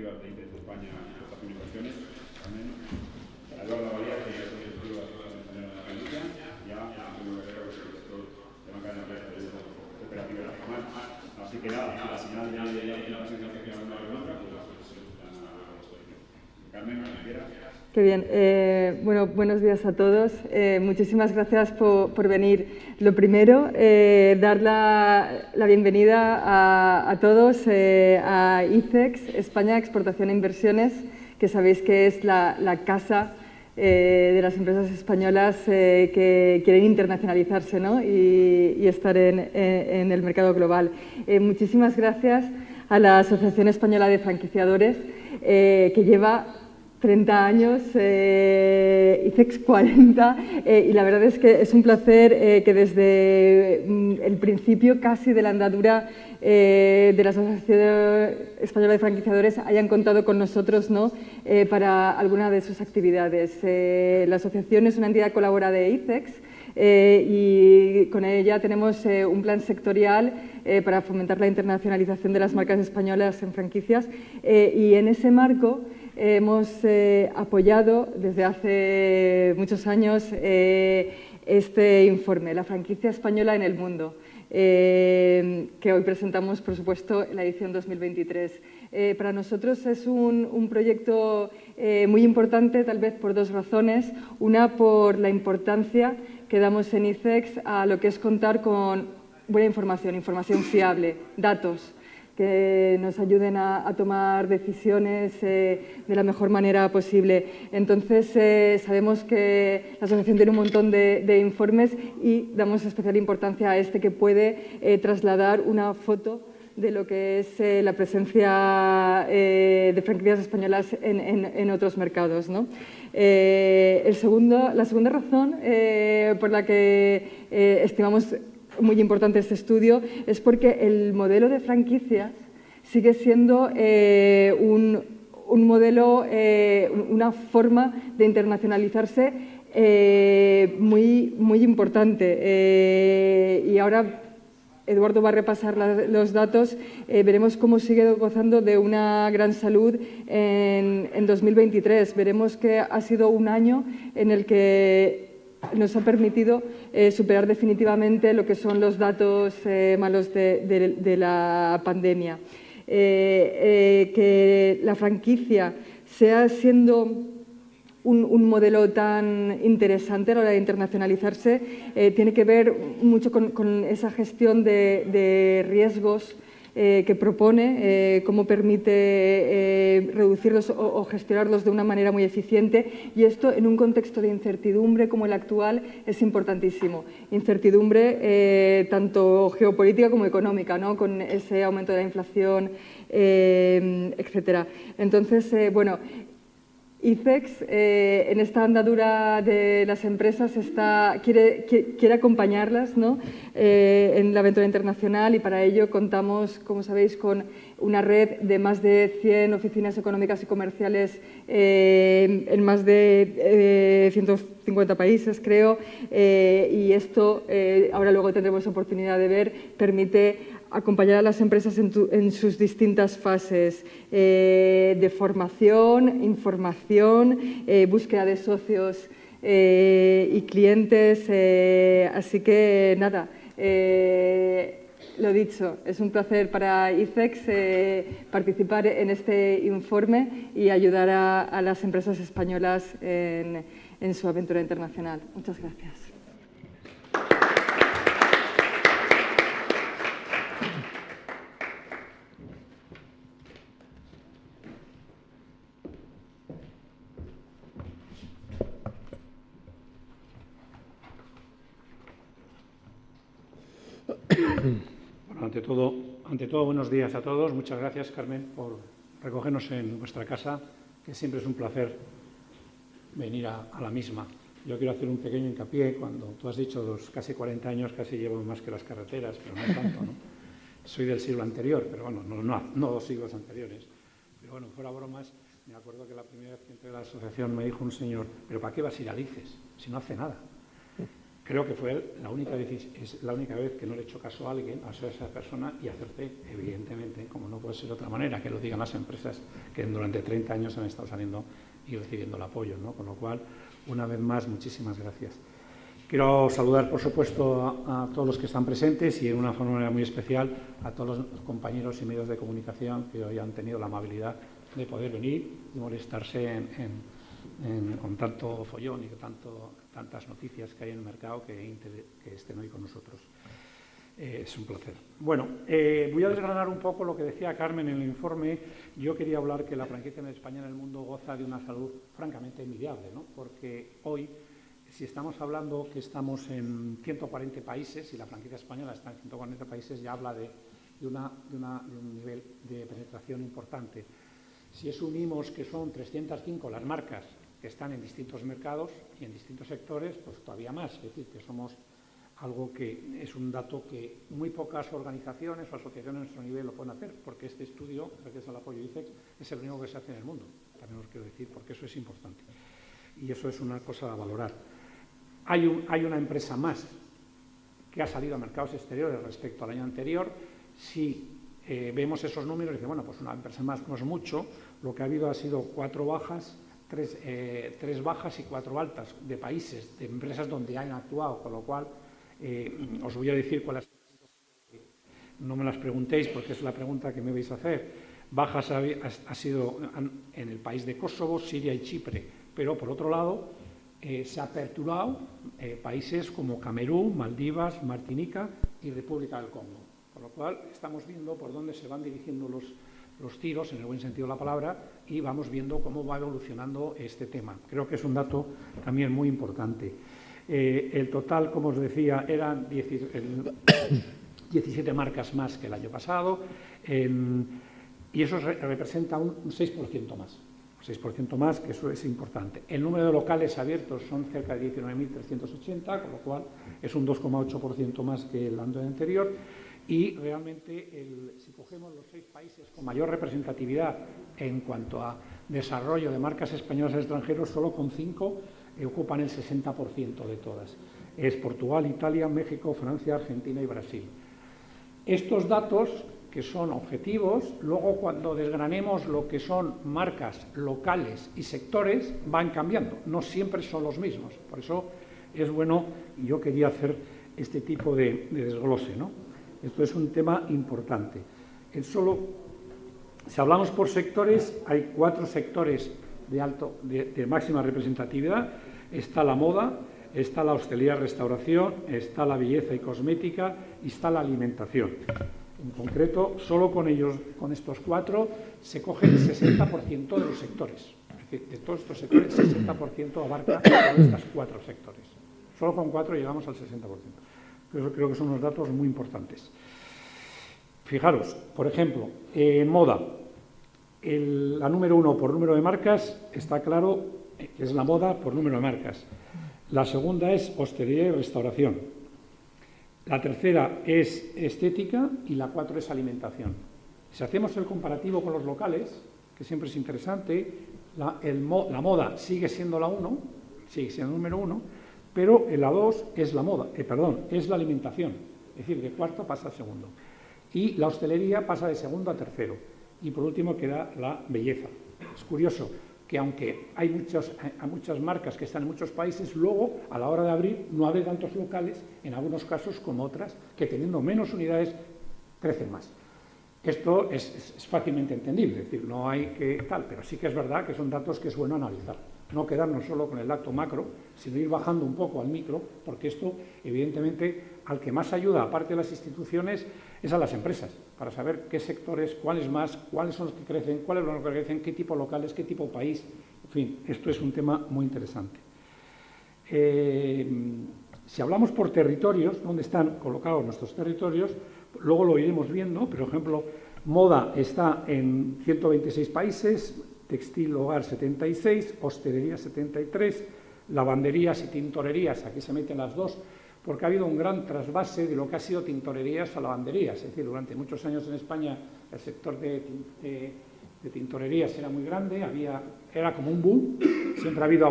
directiva de ICEX España Exportación e Inversiones, también a Eduardo Valía, que es el directivo de la Asociación Española de la Franquicia, y a Antonio Guerrero, que es el director de banca de empresas del grupo cooperativo de la FAMAR. Así que nada, al final de la presentación que alguna pregunta, pues están a disposición. Carmen, cuando quieras. Qué bien. Bueno, buenos días a todos. Muchísimas gracias por venir. Lo primero, dar la bienvenida a todos a ICEX, España Exportación e Inversiones, que sabéis que es la casa de las empresas españolas que quieren internacionalizarse, ¿no? y estar en el mercado global. Muchísimas gracias a la Asociación Española de Franquiciadores, que lleva 30 años, ICEX 40, y la verdad es que es un placer que desde el principio casi de la andadura de la Asociación Española de Franquiciadores hayan contado con nosotros, ¿no? Para alguna de sus actividades. La asociación es una entidad colaboradora de ICEX, y con ella tenemos un plan sectorial para fomentar la internacionalización de las marcas españolas en franquicias, y en ese marco hemos apoyado desde hace muchos años este informe, La franquicia española en el mundo, que hoy presentamos, por supuesto, en la edición 2023. Para nosotros es un proyecto muy importante, tal vez por dos razones. Una, por la importancia que damos en ICEX a lo que es contar con buena información, información fiable, datos, que nos ayuden a tomar decisiones de la mejor manera posible. Entonces, sabemos que la asociación tiene un montón de informes y damos especial importancia a este, que puede trasladar una foto de lo que es la presencia de franquicias españolas en otros mercados, ¿no? La segunda razón por la que estimamos muy importante este estudio es porque el modelo de franquicias sigue siendo un modelo, una forma de internacionalizarse muy importante. Y ahora Eduardo va a repasar los datos. Veremos cómo sigue gozando de una gran salud en 2023. Veremos que ha sido un año en el que nos ha permitido superar definitivamente lo que son los datos malos de la pandemia. Que la franquicia sea siendo un modelo tan interesante a la hora de internacionalizarse tiene que ver mucho con esa gestión de riesgos que propone, cómo permite reducirlos o gestionarlos de una manera muy eficiente, y esto en un contexto de incertidumbre como el actual es importantísimo. Incertidumbre tanto geopolítica como económica, ¿no? Con ese aumento de la inflación, etcétera. Entonces, bueno, ICEX, en esta andadura de las empresas, quiere acompañarlas, ¿no? En la aventura internacional, y para ello contamos, como sabéis, con una red de más de 100 oficinas económicas y comerciales en más de 150 países, creo, y esto, ahora luego tendremos oportunidad de ver, permite acompañar a las empresas en sus distintas fases de formación, información, búsqueda de socios y clientes. Así que nada, lo dicho, es un placer para ICEX participar en este informe y ayudar a las empresas españolas en su aventura internacional. Muchas gracias. Bueno, ante todo, buenos días a todos. Muchas gracias, Carmen, por recogernos en vuestra casa, que siempre es un placer venir a la misma. Yo quiero hacer un pequeño hincapié. Cuando tú has dicho los casi 40 años, casi llevo más que las carreteras, pero no tanto, ¿no? Soy del siglo anterior, pero bueno, no 2 siglos anteriores. Pero bueno, fuera bromas, me acuerdo que la primera vez que entré a la asociación me dijo un señor: ¿pero para qué vas a ir a ICEX si no hace nada? creo que fue la única vez que no le he hecho caso a alguien, a esa persona, y acerté, evidentemente, como no puede ser de otra manera, que lo digan las empresas que durante 30 años han estado saliendo y recibiendo el apoyo, ¿no? Con lo cual, una vez más, muchísimas gracias. Quiero saludar, por supuesto, a todos los que están presentes y, de una manera muy especial, a todos los compañeros y medios de comunicación que hoy han tenido la amabilidad de poder venir y molestarse con tanto follón y tantas noticias que hay en el mercado que estén hoy con nosotros. Es un placer. Bueno, voy a desgranar un poco lo que decía Carmen en el informe. Yo quería hablar que la franquicia en España en el mundo goza de una salud francamente envidiable, ¿no? Porque hoy, si estamos hablando que estamos en 140 países y la franquicia española está en 140 países, ya habla de un nivel de penetración importante. Si eso unimos que son 305 las marcas que están en distintos mercados y en distintos sectores, pues todavía más. Es decir, que somos algo que es un dato que muy pocas organizaciones o asociaciones a nuestro nivel lo pueden hacer, porque este estudio, gracias al apoyo de ICEX, es el único que se hace en el mundo. También os quiero decir, porque eso es importante. Y eso es una cosa a valorar. Hay una empresa más que ha salido a mercados exteriores respecto al año anterior. Si vemos esos números, dice, bueno, pues una empresa más no es mucho. Lo que ha habido ha sido 4 bajas, 3 bajas y 4 altas de países, de empresas donde han actuado, con lo cual os voy a decir cuáles. No me las preguntéis porque es la pregunta que me vais a hacer. Bajas ha sido en el país de Kosovo, Siria y Chipre, pero por otro lado se ha aperturado países como Camerún, Maldivas, Martinica y República del Congo. Con lo cual estamos viendo por dónde se van dirigiendo los tiros, en el buen sentido de la palabra, y vamos viendo cómo va evolucionando este tema. Creo que es un dato también muy importante. El total, como os decía, eran 17 marcas más que el año pasado, y eso representa un 6% más. 6% más, que eso es importante. El número de locales abiertos son cerca de 19.380, con lo cual es un 2,8% más que el año anterior. Y realmente, si cogemos los 6 países con mayor representatividad en cuanto a desarrollo de marcas españolas en extranjeros, solo con 5 ocupan el 60% de todas. Es Portugal, Italia, México, Francia, Argentina y Brasil. Estos datos, que son objetivos, luego cuando desgranemos lo que son marcas locales y sectores, van cambiando. No siempre son los mismos. Por eso es bueno, y yo quería hacer este tipo de desglose, ¿no? Esto es un tema importante. Si hablamos por sectores, hay 4 sectores de máxima representatividad. Está la moda, está la hostelería y restauración, está la belleza y cosmética y está la alimentación. En concreto, solo con estos 4 se coge el 60% de los sectores. Es decir, de todos estos sectores, el 60% abarca todos estos 4 sectores. Solo con 4 llegamos al 60%. Eso creo que son unos datos muy importantes. Fijaros, por ejemplo, en moda, la número 1 por número de marcas está claro que es la moda por número de marcas. La segunda es hostelería y restauración. La tercera es estética y la 4 es alimentación. Si hacemos el comparativo con los locales, que siempre es interesante, la moda sigue siendo la 1, sigue siendo el número 1, pero la 2 es es la alimentación. Es decir, de cuarto pasa al segundo. Y la hostelería pasa de segundo a tercero. Y por último queda la belleza. Es curioso que aunque hay muchas marcas que están en muchos países, luego a la hora de abrir no abre tantos locales, en algunos casos como otras, que teniendo menos unidades crecen más. Esto es fácilmente entendible, es decir, no hay que tal, pero sí que es verdad que son datos que es bueno analizar. No quedarnos solo con el dato macro, sino ir bajando un poco al micro, porque esto, evidentemente, al que más ayuda, aparte de las instituciones, es a las empresas, para saber qué sectores, cuáles más, cuáles son los que crecen, cuáles son los que crecen, qué tipo locales, qué tipo país. En fin, esto es un tema muy interesante. Si hablamos por territorios, ¿dónde están colocados nuestros territorios? Luego lo iremos viendo, pero, por ejemplo, moda está en 126 países, textil hogar 76, hostelería 73, lavanderías y tintorerías, aquí se meten las dos, porque ha habido un gran trasvase de lo que ha sido tintorerías a lavanderías. Es decir, durante muchos años en España el sector de tintorerías era muy grande, era como un boom, siempre ha habido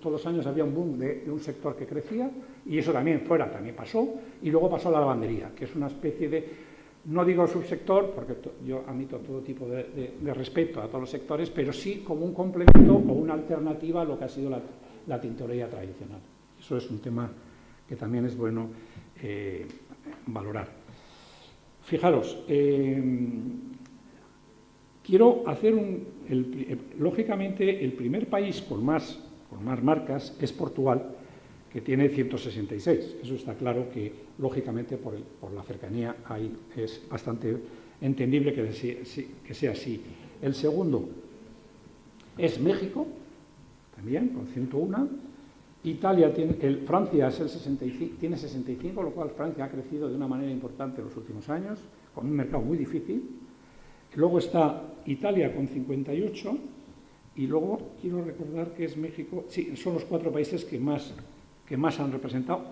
todos los años había un boom de un sector que crecía, y eso también también pasó, y luego pasó la lavandería, que es una especie de, no digo subsector, porque yo admito todo tipo de respeto a todos los sectores, pero sí como un complemento o una alternativa a lo que ha sido la tintorería tradicional. Eso es un tema que también es bueno valorar. Fijaros, quiero hacer lógicamente, el primer país con más marcas es Portugal, que tiene 166. Eso está claro que, lógicamente, por la cercanía, ahí es bastante entendible que sea así. El segundo es México, también, con 101. Francia tiene 65, lo cual Francia ha crecido de una manera importante en los últimos años, con un mercado muy difícil. Luego está Italia con 58, y luego quiero recordar que es México. Sí, son los 4 países que más han representado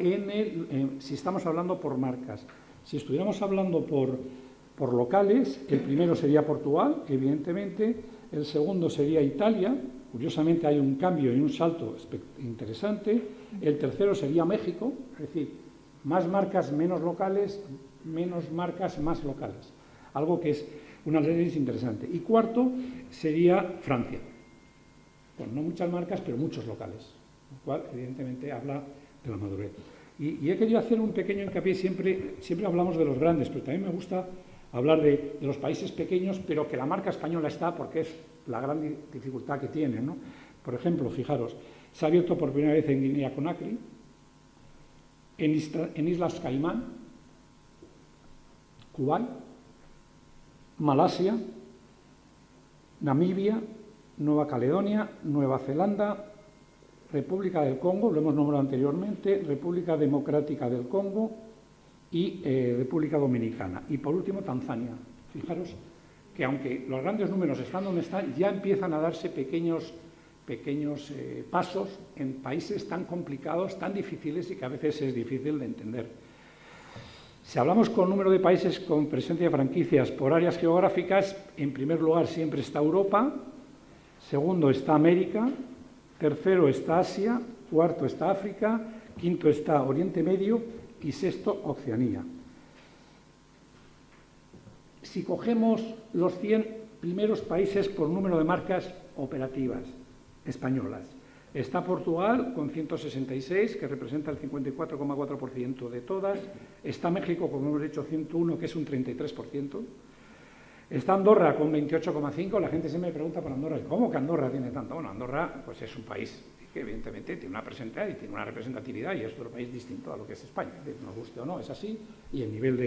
si estamos hablando por marcas. Si estuviéramos hablando por locales, el primero sería Portugal, evidentemente, el segundo sería Italia, curiosamente hay un cambio y un salto interesante, el tercero sería México, es decir, más marcas, menos locales, menos marcas, más locales, algo que es una análisis interesante. Y cuarto sería Francia, con no muchas marcas, pero muchos locales, lo cual evidentemente habla de la madurez. Y he querido hacer un pequeño hincapié, siempre hablamos de los grandes, pero también me gusta hablar de los países pequeños, pero que la marca española está, porque es la gran dificultad que tiene, ¿no? Por ejemplo, fijaros, se ha abierto por primera vez en Guinea Conakry, en Islas Caimán, Kuwait, Malasia, Namibia, Nueva Caledonia, Nueva Zelanda, República del Congo, lo hemos nombrado anteriormente, República Democrática del Congo y República Dominicana. Y por último, Tanzania. Fijaros que aunque los grandes números están donde están, ya empiezan a darse pequeños pasos en países tan complicados, tan difíciles y que a veces es difícil de entender. Si hablamos con número de países con presencia de franquicias por áreas geográficas, en primer lugar siempre está Europa, segundo está América, tercero está Asia, cuarto está África, quinto está Oriente Medio y sexto Oceanía. Si cogemos los 100 primeros países por número de marcas operativas españolas, está Portugal con 166, que representa el 54,4% de todas. Está México, como hemos dicho, 101, que es un 33%. Está Andorra con 28,5. La gente siempre me pregunta por Andorra, ¿cómo que Andorra tiene tanto? Bueno, Andorra pues es un país que evidentemente tiene una presentación y tiene una representatividad y es otro país distinto a lo que es España. Nos guste o no, es así. Y el nivel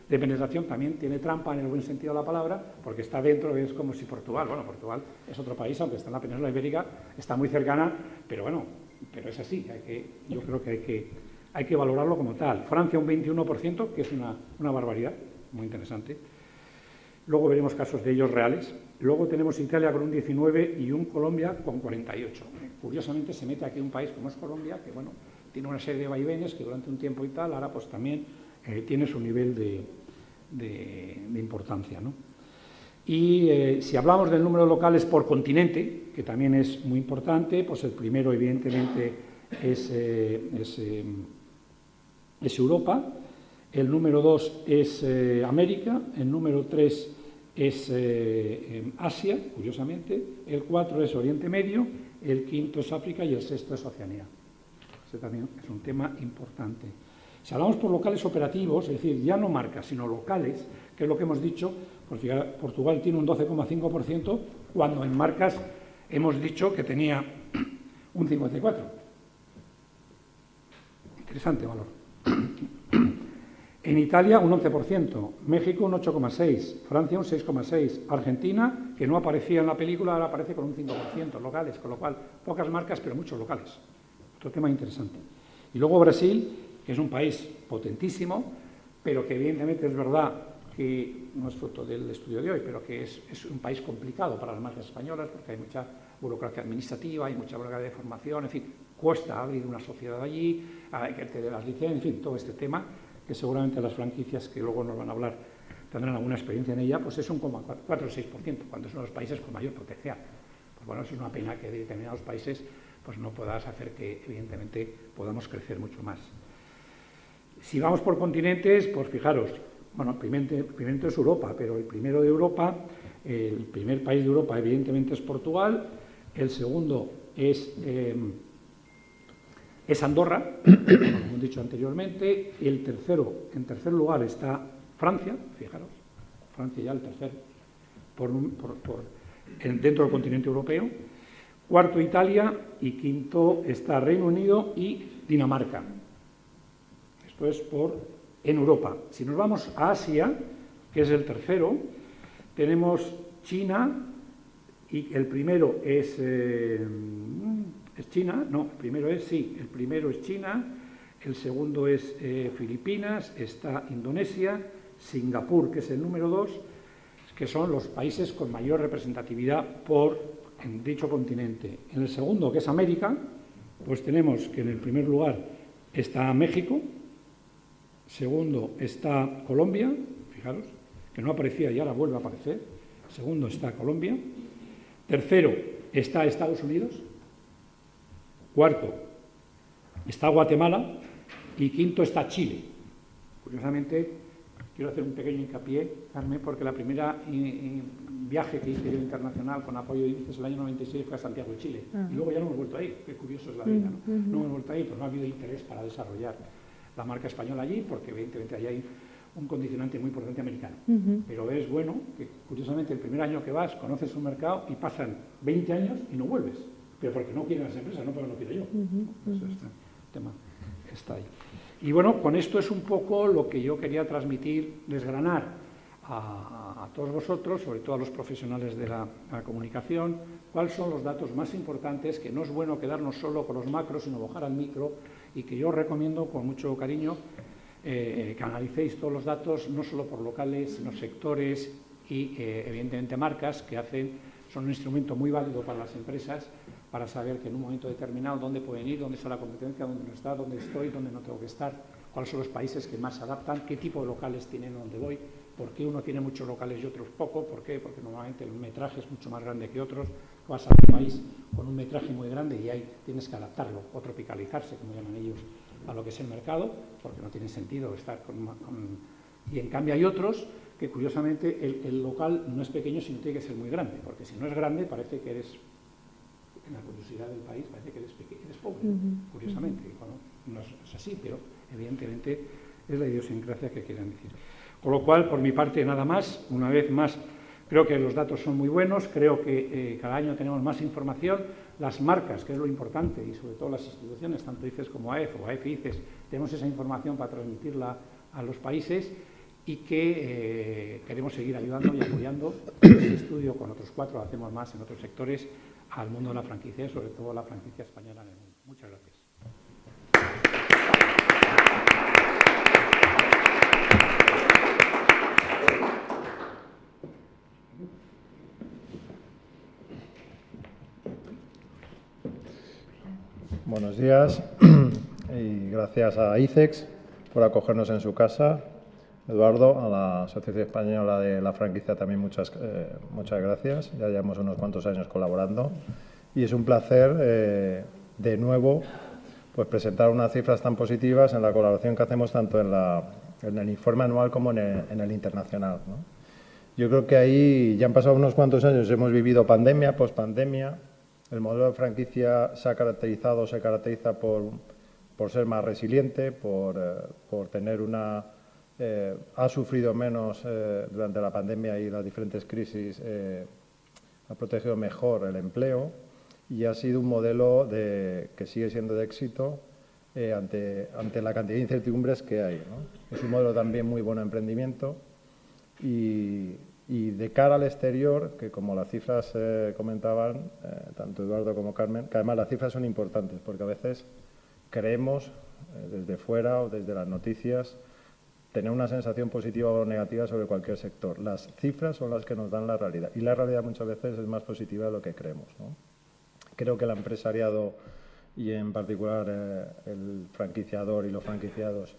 de penetración también tiene trampa en el buen sentido de la palabra, porque está dentro, es como si Portugal, bueno, Portugal es otro país, aunque está en la península ibérica, está muy cercana, pero bueno, pero es así. Yo creo que hay que valorarlo como tal. Francia un 21%, que es una barbaridad, muy interesante. Luego veremos casos de ellos reales. Luego tenemos Italia con un 19 y un Colombia con 48. Curiosamente se mete aquí un país como es Colombia, que bueno, tiene una serie de vaivenes que durante un tiempo y tal, ahora pues también tiene su nivel de importancia, ¿no? Y si hablamos del número de locales por continente, que también es muy importante, pues el primero evidentemente es Europa, el número 2 es América, el número 3 es Asia, curiosamente, el 4 es Oriente Medio, el quinto es África y el sexto es Oceanía. Ese también es un tema importante. Si hablamos por locales operativos, es decir, ya no marcas, sino locales, que es lo que hemos dicho, pues Portugal tiene un 12,5%, cuando en marcas hemos dicho que tenía un 54%. Interesante valor. En Italia un 11%, México un 8,6%, Francia un 6,6%, Argentina, que no aparecía en la película, ahora aparece con un 5% locales, con lo cual pocas marcas pero muchos locales. Otro tema interesante. Y luego Brasil, que es un país potentísimo, pero que evidentemente es verdad que no es fruto del estudio de hoy, pero que es un país complicado para las marcas españolas porque hay mucha burocracia administrativa, hay mucha burocracia de formación, en fin, cuesta abrir una sociedad allí, hay que tener las licencias, en fin, todo este tema que seguramente las franquicias que luego nos van a hablar tendrán alguna experiencia en ella, pues es un 4 o 6%, cuando son los países con mayor potencial. Pues bueno, eso es una pena que determinados países pues no puedas hacer que, evidentemente, podamos crecer mucho más. Si vamos por continentes, pues fijaros, bueno, el primero es Europa, pero el primero de Europa, el primer país de Europa, evidentemente, es Portugal, el segundo es Andorra, como hemos dicho anteriormente, y en tercer lugar está Francia, fijaros, Francia ya el tercer dentro del continente europeo, cuarto Italia y quinto está Reino Unido y Dinamarca. Esto es en Europa. Si nos vamos a Asia, que es el tercero, tenemos China, y el primero es China, no, el primero es China, el segundo es Filipinas, está Indonesia, Singapur, que es el número 2, que son los países con mayor representatividad en dicho continente. En el segundo, que es América, pues tenemos que en el primer lugar está México, segundo está Colombia, fijaros, que no aparecía y ahora vuelve a aparecer, segundo está Colombia, tercero está Estados Unidos, cuarto está Guatemala y quinto está Chile. Curiosamente, quiero hacer un pequeño hincapié, Carmen, porque la primera viaje que hice yo internacional con apoyo de ICES el año 96 fue a Santiago de Chile. Y luego ya no hemos vuelto ahí. Qué curioso es la vida, ¿no? No hemos vuelto ahí, pues no ha habido interés para desarrollar la marca española allí, porque evidentemente allí hay un condicionante muy importante americano. Pero es bueno que, curiosamente, el primer año que vas, conoces un mercado y pasan 20 años y no vuelves. Pero porque no quieren las empresas, no porque no quiero yo. Eso está, el tema está ahí. Y bueno, con esto es un poco lo que yo quería transmitir, desgranar a todos vosotros, sobre todo a los profesionales de la comunicación, cuáles son los datos más importantes, que no es bueno quedarnos solo con los macros, sino bajar al micro, y que yo os recomiendo con mucho cariño que analicéis todos los datos, no solo por locales, sino sectores y, evidentemente, marcas que son un instrumento muy válido para las empresas para saber que en un momento determinado dónde pueden ir, dónde está la competencia, dónde no está, dónde estoy, dónde no tengo que estar, cuáles son los países que más se adaptan, qué tipo de locales tienen dónde voy, por qué uno tiene muchos locales y otros poco, por qué, porque normalmente el metraje es mucho más grande que otros, vas a un país con un metraje muy grande y ahí tienes que adaptarlo o tropicalizarse, como llaman ellos, a lo que es el mercado, porque no tiene sentido estar Y en cambio hay otros que, curiosamente, el local no es pequeño, sino tiene que ser muy grande, porque si no es grande parece que eres, en la curiosidad del país, parece que eres pequeño, eres pobre, curiosamente. Bueno, no es así, pero evidentemente es la idiosincrasia que quieren decir. Con lo cual, por mi parte, nada más. Una vez más, creo que los datos son muy buenos, creo que cada año tenemos más información. Las marcas, que es lo importante, y sobre todo las instituciones, tanto ICES como AEF o AEF y ICES, tenemos esa información para transmitirla a los países, y que queremos seguir ayudando y apoyando este estudio con otros 4, hacemos más en otros sectores, al mundo de la franquicia, sobre todo la franquicia española en el mundo. Muchas gracias. Buenos días y gracias a ICEX por acogernos en su casa. Eduardo, a la Asociación Española de la Franquicia también muchas gracias. Ya llevamos unos cuantos años colaborando y es un placer de nuevo pues presentar unas cifras tan positivas en la colaboración que hacemos tanto en el informe anual como en el internacional, ¿no? Yo creo que ahí ya han pasado unos cuantos años, hemos vivido pandemia, pospandemia. El modelo de franquicia se caracteriza por ser más resiliente, por tener ha sufrido menos durante la pandemia y las diferentes crisis, ha protegido mejor el empleo y ha sido un modelo que sigue siendo de éxito ante la cantidad de incertidumbres que hay, ¿no? Es un modelo también muy buen emprendimiento y de cara al exterior, que como las cifras comentaban, tanto Eduardo como Carmen, que además las cifras son importantes porque a veces creemos desde fuera o desde las noticias tener una sensación positiva o negativa sobre cualquier sector. Las cifras son las que nos dan la realidad y la realidad muchas veces es más positiva de lo que creemos, ¿no? Creo que el empresariado y en particular el franquiciador y los franquiciados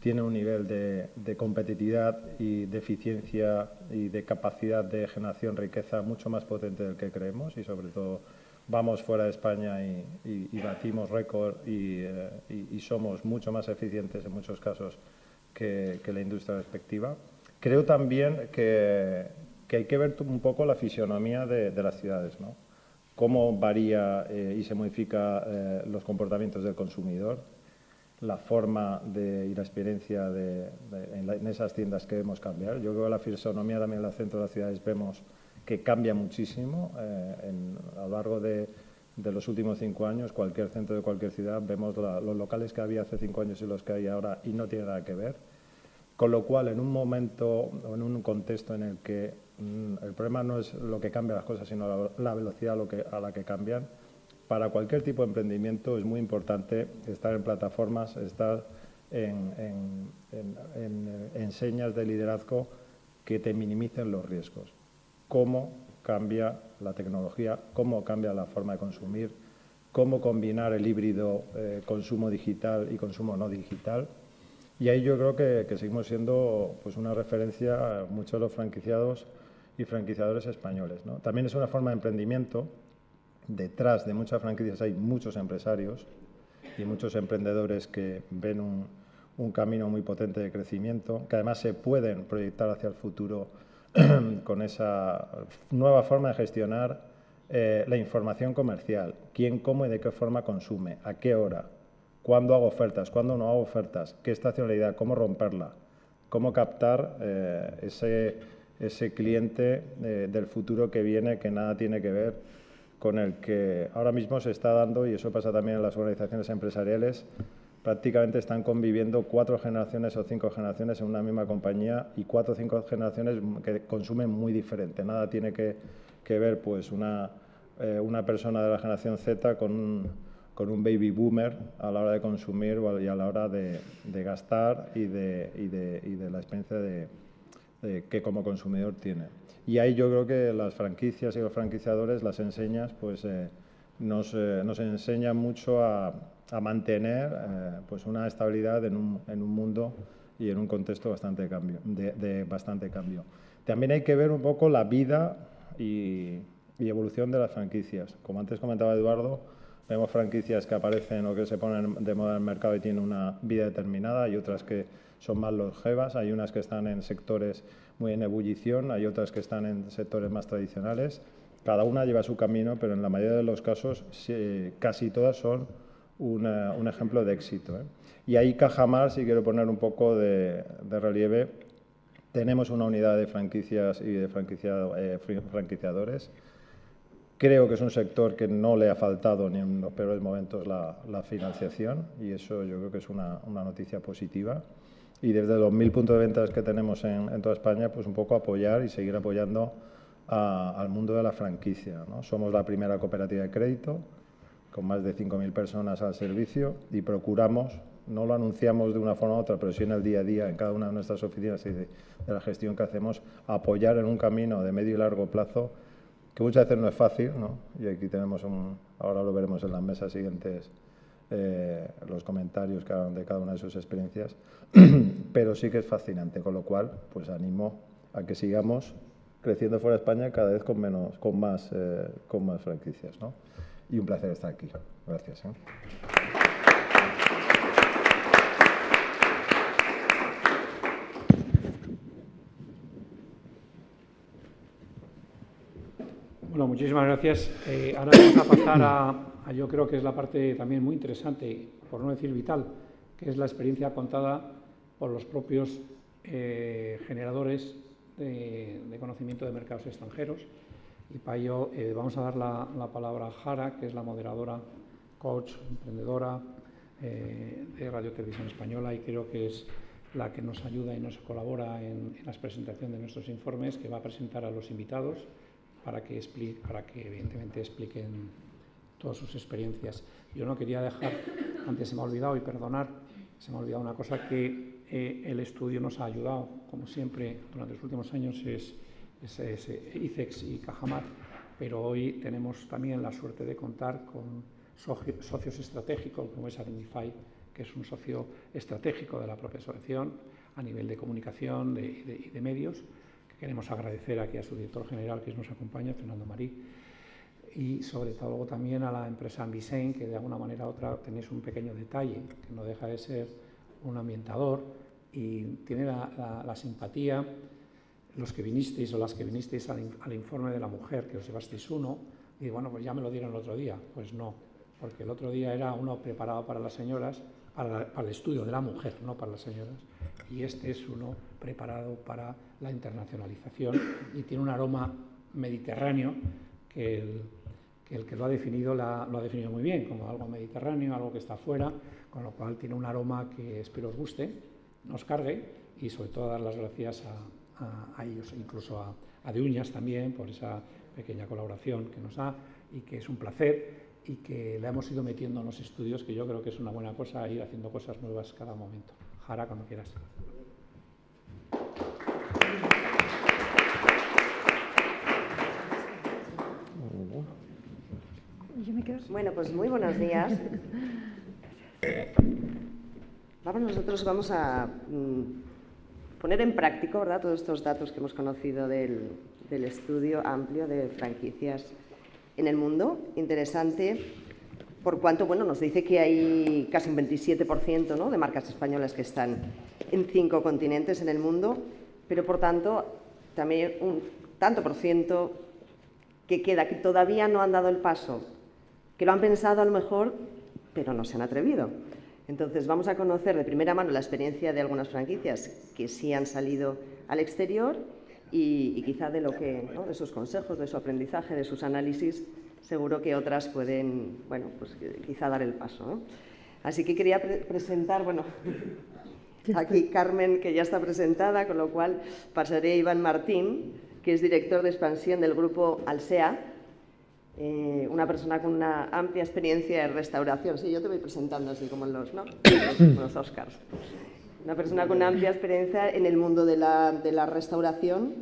tiene un nivel de competitividad y de eficiencia y de capacidad de generación de riqueza mucho más potente del que creemos y sobre todo vamos fuera de España y batimos récord y somos mucho más eficientes en muchos casos que la industria respectiva. Creo también que hay que ver un poco la fisionomía de las ciudades, ¿no? Cómo varía y se modifica los comportamientos del consumidor, la forma y la experiencia en esas tiendas que vemos cambiar. Yo creo que la fisonomía también en el centro de las ciudades vemos que cambia muchísimo a lo largo de los últimos 5 años. Cualquier centro de cualquier ciudad vemos los locales que había hace 5 años y los que hay ahora y no tiene nada que ver. Con lo cual, en un momento o en un contexto en el que el problema no es lo que cambia las cosas, sino la velocidad a la que cambian, para cualquier tipo de emprendimiento es muy importante estar en plataformas, estar en señas de liderazgo que te minimicen los riesgos. Cómo cambia la tecnología, cómo cambia la forma de consumir, cómo combinar el híbrido consumo digital y consumo no digital. Y ahí yo creo que seguimos siendo pues, una referencia a muchos de los franquiciados y franquiciadores españoles, ¿no? También es una forma de emprendimiento. Detrás de muchas franquicias hay muchos empresarios y muchos emprendedores que ven un camino muy potente de crecimiento, que además se pueden proyectar hacia el futuro con esa nueva forma de gestionar la información comercial. Quién, cómo y de qué forma consume, a qué hora, cuándo hago ofertas, cuándo no hago ofertas, qué estacionalidad, cómo romperla, cómo captar ese cliente del futuro que viene, que nada tiene que ver con el que ahora mismo se está dando, y eso pasa también en las organizaciones empresariales. Prácticamente están conviviendo 4 generaciones o 5 generaciones en una misma compañía y 4 o 5 generaciones que consumen muy diferente. Nada tiene que ver pues una persona de la generación Z con un baby boomer a la hora de consumir y a la hora de gastar y de la experiencia que como consumidor tiene. Y ahí yo creo que las franquicias y los franquiciadores, las enseñas, pues nos enseñan mucho a mantener pues una estabilidad en un mundo y en un contexto de bastante cambio. También hay que ver un poco la vida y evolución de las franquicias. Como antes comentaba Eduardo, vemos franquicias que aparecen o que se ponen de moda en el mercado y tienen una vida determinada, hay otras que son más longevas, hay unas que están en sectores muy en ebullición, hay otras que están en sectores más tradicionales. Cada una lleva su camino, pero en la mayoría de los casos casi todas son un ejemplo de éxito, ¿eh? Y ahí Cajamar, si quiero poner un poco de relieve, tenemos una unidad de franquicias y de franquiciadores. Creo que es un sector que no le ha faltado ni en los peores momentos la financiación, y eso yo creo que es una noticia positiva. Y desde los 1000 puntos de ventas que tenemos en toda España, pues un poco apoyar y seguir apoyando al mundo de la franquicia, ¿no? Somos la primera cooperativa de crédito, con más de 5000 personas al servicio, y procuramos, no lo anunciamos de una forma u otra, pero sí en el día a día, en cada una de nuestras oficinas y de la gestión que hacemos, apoyar en un camino de medio y largo plazo, que muchas veces no es fácil, ¿no? Y aquí tenemos ahora lo veremos en las mesas siguientes, los comentarios que hagan de cada una de sus experiencias, pero sí que es fascinante, con lo cual pues animo a que sigamos creciendo fuera de España cada vez con más franquicias, ¿no? Y un placer estar aquí. Gracias, ¿eh? Bueno, muchísimas gracias. Ahora vamos a pasar a yo creo que es la parte también muy interesante, por no decir vital, que es la experiencia contada por los propios generadores de conocimiento de mercados extranjeros. Y para ello vamos a dar la palabra a Jara, que es la moderadora, coach, emprendedora de Radio Televisión Española, y creo que es la que nos ayuda y nos colabora en la presentación de nuestros informes, que va a presentar a los invitados para que evidentemente expliquen todas sus experiencias. Yo no quería dejar, antes se me ha olvidado, y perdonar, se me ha olvidado una cosa, que el estudio nos ha ayudado, como siempre, durante los últimos años es ICEX y Cajamar, pero hoy tenemos también la suerte de contar con socios estratégicos, como es Admify, que es un socio estratégico de la propia asociación a nivel de comunicación y de medios. Queremos agradecer aquí a su director general que nos acompaña, Fernando Marí, y sobre todo luego también a la empresa Ambisen, que de alguna manera u otra tenéis un pequeño detalle, que no deja de ser un ambientador y tiene la simpatía. Los que vinisteis o las que vinisteis al informe de la mujer, que os llevasteis uno, y bueno, pues ya me lo dieron el otro día. Pues no, porque el otro día era uno preparado para las señoras, para el estudio de la mujer, no para las señoras, y este es uno preparado para la internacionalización y tiene un aroma mediterráneo que el que lo ha definido muy bien, como algo mediterráneo, algo que está afuera, con lo cual tiene un aroma que espero os guste, nos cargue, y sobre todo dar las gracias a ellos, incluso a De Uñas también, por esa pequeña colaboración que nos da y que es un placer y que le hemos ido metiendo en los estudios, que yo creo que es una buena cosa, ir haciendo cosas nuevas cada momento. Jara, cuando quieras. Bueno, pues muy buenos días. Nosotros vamos a poner en práctica, ¿verdad?, todos estos datos que hemos conocido del estudio amplio de franquicias en el mundo. Interesante, por cuanto nos dice que hay casi un 27%, ¿no?, de marcas españolas que están en 5 continentes en el mundo, pero por tanto también un tanto por ciento que queda, que todavía no han dado el paso, que lo han pensado a lo mejor, pero no se han atrevido. Entonces vamos a conocer de primera mano la experiencia de algunas franquicias que sí han salido al exterior y quizá de lo que, ¿no?, de sus consejos, de su aprendizaje, de sus análisis, seguro que otras pueden, pues quizá dar el paso, ¿no? Así que quería presentar, aquí Carmen, que ya está presentada, con lo cual pasaré a Iván Martín, que es director de expansión del grupo Alsea, una persona con una amplia experiencia en restauración. Sí, yo te voy presentando así como en los, ¿no?, como los Oscars. Una persona con una amplia experiencia en el mundo de la restauración,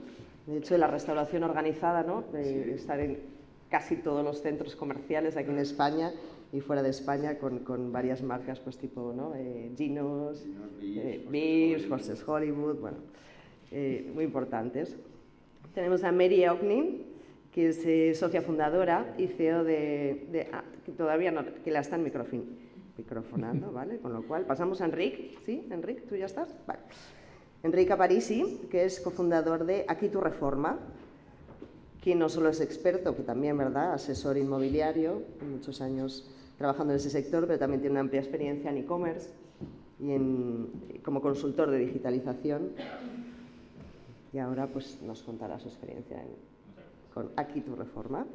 de hecho de la restauración organizada, ¿no?, de estar en casi todos los centros comerciales aquí en España y fuera de España con varias marcas, pues tipo, ¿no?, Ginos, Vips, Foster's Hollywood, muy importantes. Tenemos a Mary Ocknin, que es socia fundadora y CEO que todavía no, que la están microfonando, ¿vale? Con lo cual pasamos a Enric. ¿Sí, Enric? ¿Tú ya estás? Vale. Enric Aparici, que es cofundador de Aquí tu Reforma, que no solo es experto, que también, ¿verdad?, asesor inmobiliario, muchos años trabajando en ese sector, pero también tiene una amplia experiencia en e-commerce y como consultor de digitalización. Y ahora pues nos contará su experiencia con Aquí tu Reforma.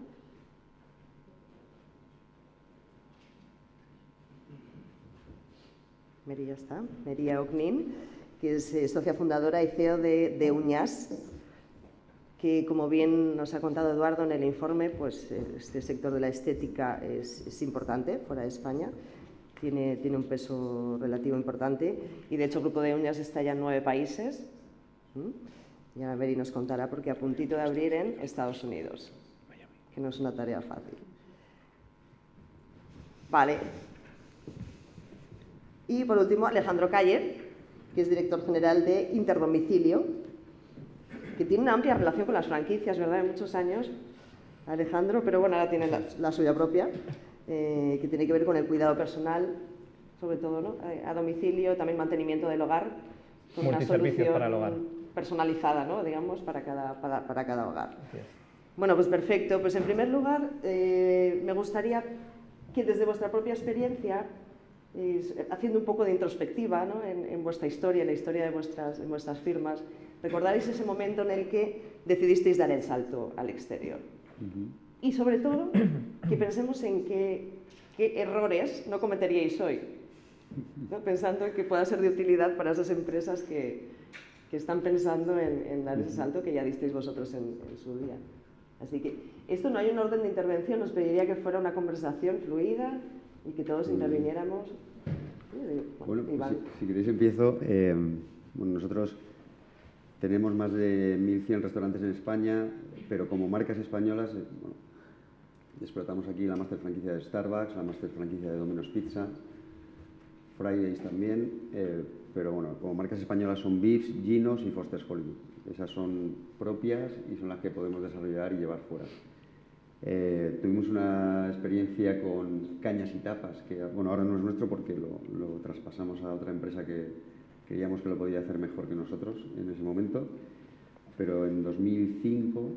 Mary ya está. Mary Ocknin, que es socia fundadora y CEO de Uñas, que como bien nos ha contado Eduardo en el informe, pues este sector de la estética es importante fuera de España, tiene un peso relativo importante y de hecho el grupo de Uñas está ya en 9 países. Ya Mary nos contará porque a puntito de abrir en Estados Unidos, que no es una tarea fácil. Vale. Y por último, Alejandro Calle, que es director general de Interdomicilio, que tiene una amplia relación con las franquicias, ¿verdad?, de muchos años, Alejandro, pero ahora tiene la suya propia, que tiene que ver con el cuidado personal, sobre todo, ¿no?, a domicilio, también mantenimiento del hogar, con una solución para el hogar personalizada, ¿no?, digamos, para cada hogar. Pues perfecto. Pues en primer lugar, me gustaría que desde vuestra propia experiencia, haciendo un poco de introspectiva, ¿no?, en vuestra historia, en la historia de vuestras firmas, recordaréis ese momento en el que decidisteis dar el salto al exterior. Y sobre todo, que pensemos en qué errores no cometeríais hoy, ¿no?, pensando que pueda ser de utilidad para esas empresas que están pensando en dar ese salto que ya disteis vosotros en su día. Así que esto no hay un orden de intervención, os pediría que fuera una conversación fluida y que todos interviniéramos. Si queréis empiezo. Nosotros tenemos más de 1.100 restaurantes en España, pero como marcas españolas, explotamos aquí la máster franquicia de Starbucks, la máster franquicia de Domino's Pizza, Fridays también, pero como marcas españolas son Vips, Ginos y Foster's Hollywood. Esas son propias y son las que podemos desarrollar y llevar fuera. Tuvimos una experiencia con cañas y tapas, que bueno, ahora no es nuestro porque lo traspasamos a otra empresa que creíamos que lo podía hacer mejor que nosotros en ese momento, pero en 2005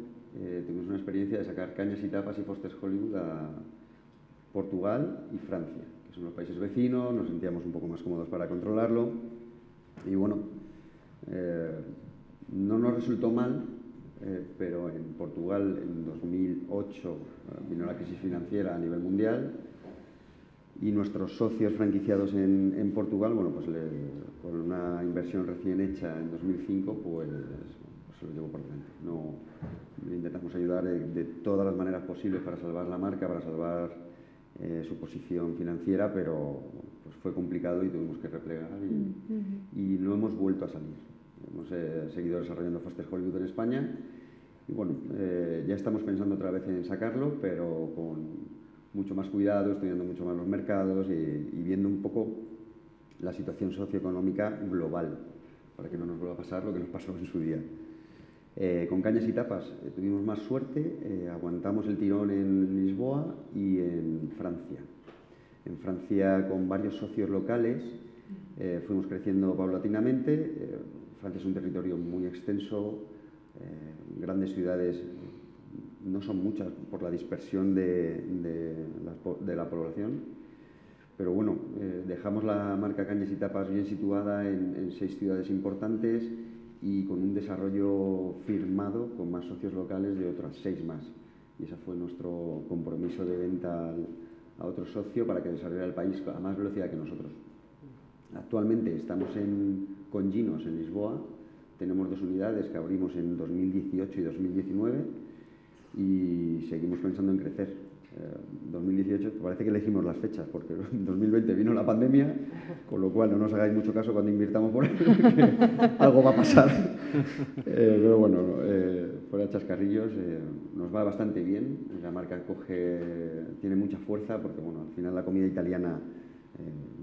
tuvimos una experiencia de sacar cañas y tapas y Foster's Hollywood a Portugal y Francia, que son los países vecinos. Nos sentíamos un poco más cómodos para controlarlo y bueno, no nos resultó mal, pero en Portugal en 2008 vino la crisis financiera a nivel mundial y nuestros socios franquiciados en Portugal, bueno, pues con una inversión recién hecha en 2005, pues se lo llevó por delante. No, le intentamos ayudar de todas las maneras posibles para salvar la marca, para salvar su posición financiera, pero pues fue complicado y tuvimos que replegar y no hemos vuelto a salir. Hemos seguido desarrollando Foster's Hollywood en España y bueno, ya estamos pensando otra vez en sacarlo, pero con mucho más cuidado, estudiando mucho más los mercados y viendo un poco la situación socioeconómica global, para que no nos vuelva a pasar lo que nos pasó en su día. Con cañas y tapas tuvimos más suerte, aguantamos el tirón en Lisboa y en Francia. En Francia, con varios socios locales, fuimos creciendo paulatinamente. Francia es un territorio muy extenso, grandes ciudades no son muchas por la dispersión de la población, pero bueno, dejamos la marca Cañas y Tapas bien situada en 6 ciudades importantes y con un desarrollo firmado con más socios locales de otras 6 más. Y ese fue nuestro compromiso de venta a otro socio para que desarrollara el país a más velocidad que nosotros. Actualmente estamos con Ginos en Lisboa, tenemos 2 unidades que abrimos en 2018 y 2019 y seguimos pensando en crecer. 2018, parece que elegimos las fechas, porque en 2020 vino la pandemia, con lo cual no nos hagáis mucho caso cuando invirtamos por ahí, porque algo va a pasar. Pero bueno, fuera de chascarrillos, nos va bastante bien. La marca tiene mucha fuerza, porque bueno, al final la comida italiana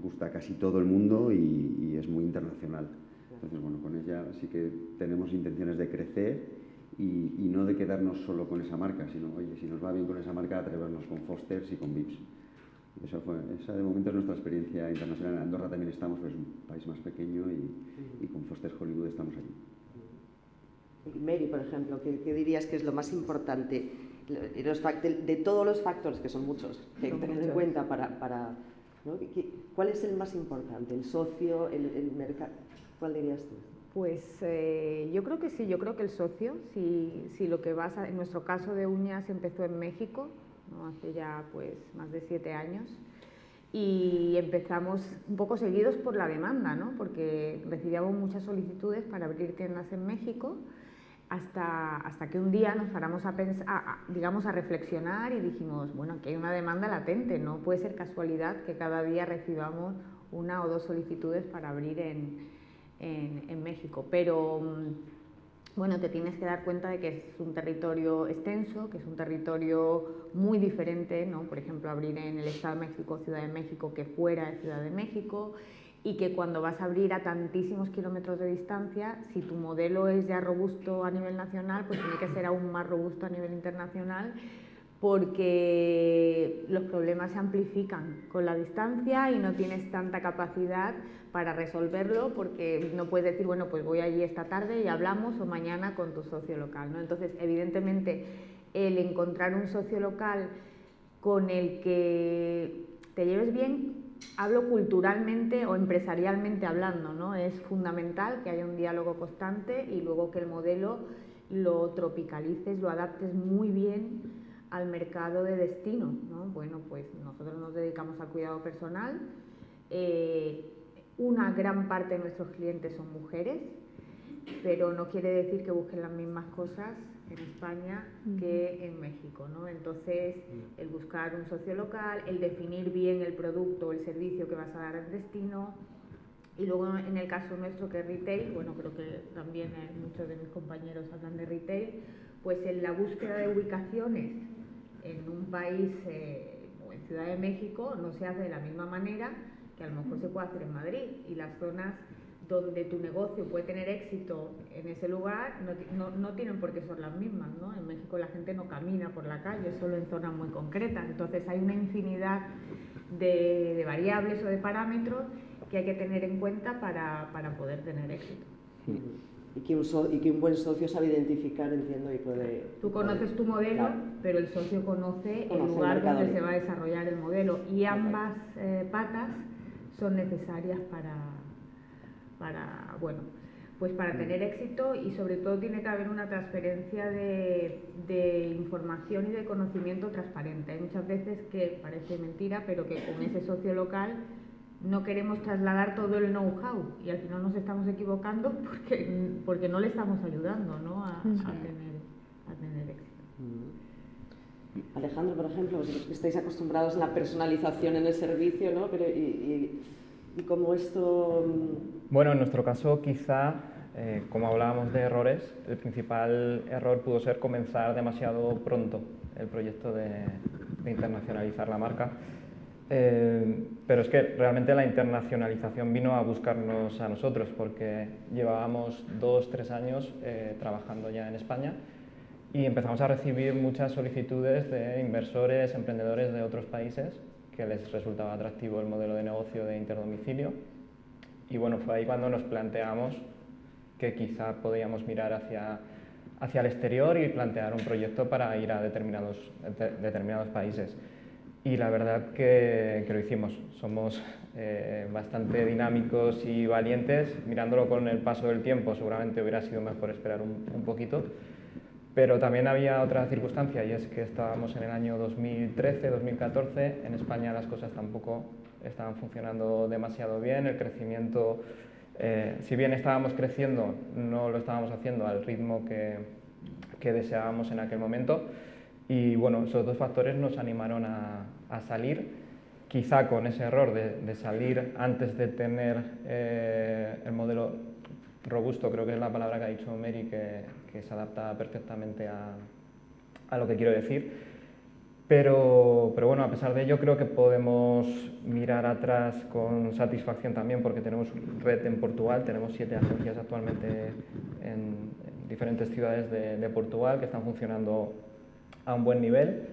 gusta a casi todo el mundo y es muy internacional. Entonces, bueno, con ella sí que tenemos intenciones de crecer y no de quedarnos solo con esa marca, sino, oye, si nos va bien con esa marca, atrevernos con Foster's y con Vips. Esa de momento es nuestra experiencia internacional. En Andorra también estamos, pero es un país más pequeño y con Foster's Hollywood estamos allí. Mary, por ejemplo, ¿qué dirías que es lo más importante de todos los factores, que son muchos, que hay que tener en cuenta para ¿no? ¿Cuál es el más importante? ¿El socio, el mercado? ¿Cuál dirías tú? Pues yo creo que sí, yo creo que el socio, si lo que en nuestro caso de uñas empezó en México, ¿no? Hace ya pues más de 7 años, y empezamos un poco seguidos por la demanda, ¿no? Porque recibíamos muchas solicitudes para abrir tiendas en México, hasta que un día nos paramos a pensar, digamos, a reflexionar y dijimos, bueno, aquí hay una demanda latente, no puede ser casualidad que cada día recibamos 1 o 2 solicitudes para abrir en México, pero bueno, te tienes que dar cuenta de que es un territorio extenso, que es un territorio muy diferente, ¿no? Por ejemplo, abrir en el Estado de México, Ciudad de México, que fuera de Ciudad de México, y que cuando vas a abrir a tantísimos kilómetros de distancia, si tu modelo es ya robusto a nivel nacional, pues tiene que ser aún más robusto a nivel internacional, porque los problemas se amplifican con la distancia y no tienes tanta capacidad para resolverlo, porque no puedes decir, bueno, pues voy allí esta tarde y hablamos, o mañana con tu socio local, ¿no? Entonces, evidentemente, el encontrar un socio local con el que te lleves bien, hablo culturalmente o empresarialmente hablando, ¿no? Es fundamental que haya un diálogo constante y luego que el modelo lo tropicalices, lo adaptes muy bien al mercado de destino, ¿no? Bueno, pues nosotros nos dedicamos al cuidado personal, una gran parte de nuestros clientes son mujeres, pero no quiere decir que busquen las mismas cosas en España que en México, ¿no? Entonces, el buscar un socio local, el definir bien el producto o el servicio que vas a dar al destino, y luego en el caso nuestro, que es retail, bueno, creo que también muchos de mis compañeros hablan de retail, pues en la búsqueda de ubicaciones en un país o en Ciudad de México no se hace de la misma manera que a lo mejor se puede hacer en Madrid, y las zonas donde tu negocio puede tener éxito en ese lugar, no tienen por qué ser las mismas, ¿no? En México la gente no camina por la calle, solo en zonas muy concretas. Entonces hay una infinidad de variables o de parámetros que hay que tener en cuenta para poder tener éxito. Y que un buen socio sabe identificar, entiendo, y puede... Tú conoces tu modelo, claro, pero el socio conoce el lugar donde se va a desarrollar el modelo, y ambas patas son necesarias para tener éxito, y sobre todo tiene que haber una transferencia de información y de conocimiento transparente. Hay muchas veces que parece mentira, pero que con ese socio local no queremos trasladar todo el know-how y al final nos estamos equivocando porque no le estamos ayudando, ¿no? a tener éxito. Alejandro, por ejemplo, vosotros que estáis acostumbrados a la personalización en el servicio, ¿no? Pero, ¿y cómo esto...? Bueno, en nuestro caso quizá, como hablábamos de errores, el principal error pudo ser comenzar demasiado pronto el proyecto de internacionalizar la marca. Pero es que realmente la internacionalización vino a buscarnos a nosotros, porque llevábamos 2-3 años trabajando ya en España y empezamos a recibir muchas solicitudes de inversores, emprendedores de otros países que les resultaba atractivo el modelo de negocio de interdomicilio, y bueno, fue ahí cuando nos planteamos que quizá podíamos mirar hacia el exterior y plantear un proyecto para ir a determinados países. Y la verdad que lo hicimos. Somos bastante dinámicos y valientes. Mirándolo con el paso del tiempo, seguramente hubiera sido mejor esperar un poquito. Pero también había otra circunstancia, y es que estábamos en el año 2013-2014. En España las cosas tampoco estaban funcionando demasiado bien. El crecimiento, si bien estábamos creciendo, no lo estábamos haciendo al ritmo que deseábamos en aquel momento. Y bueno, esos dos factores nos animaron a salir, quizá con ese error de salir antes de tener el modelo robusto, creo que es la palabra que ha dicho Mary, que se adapta perfectamente a lo que quiero decir. Pero bueno, a pesar de ello creo que podemos mirar atrás con satisfacción también, porque tenemos red en Portugal, tenemos 7 agencias actualmente en diferentes ciudades de Portugal que están funcionando a un buen nivel.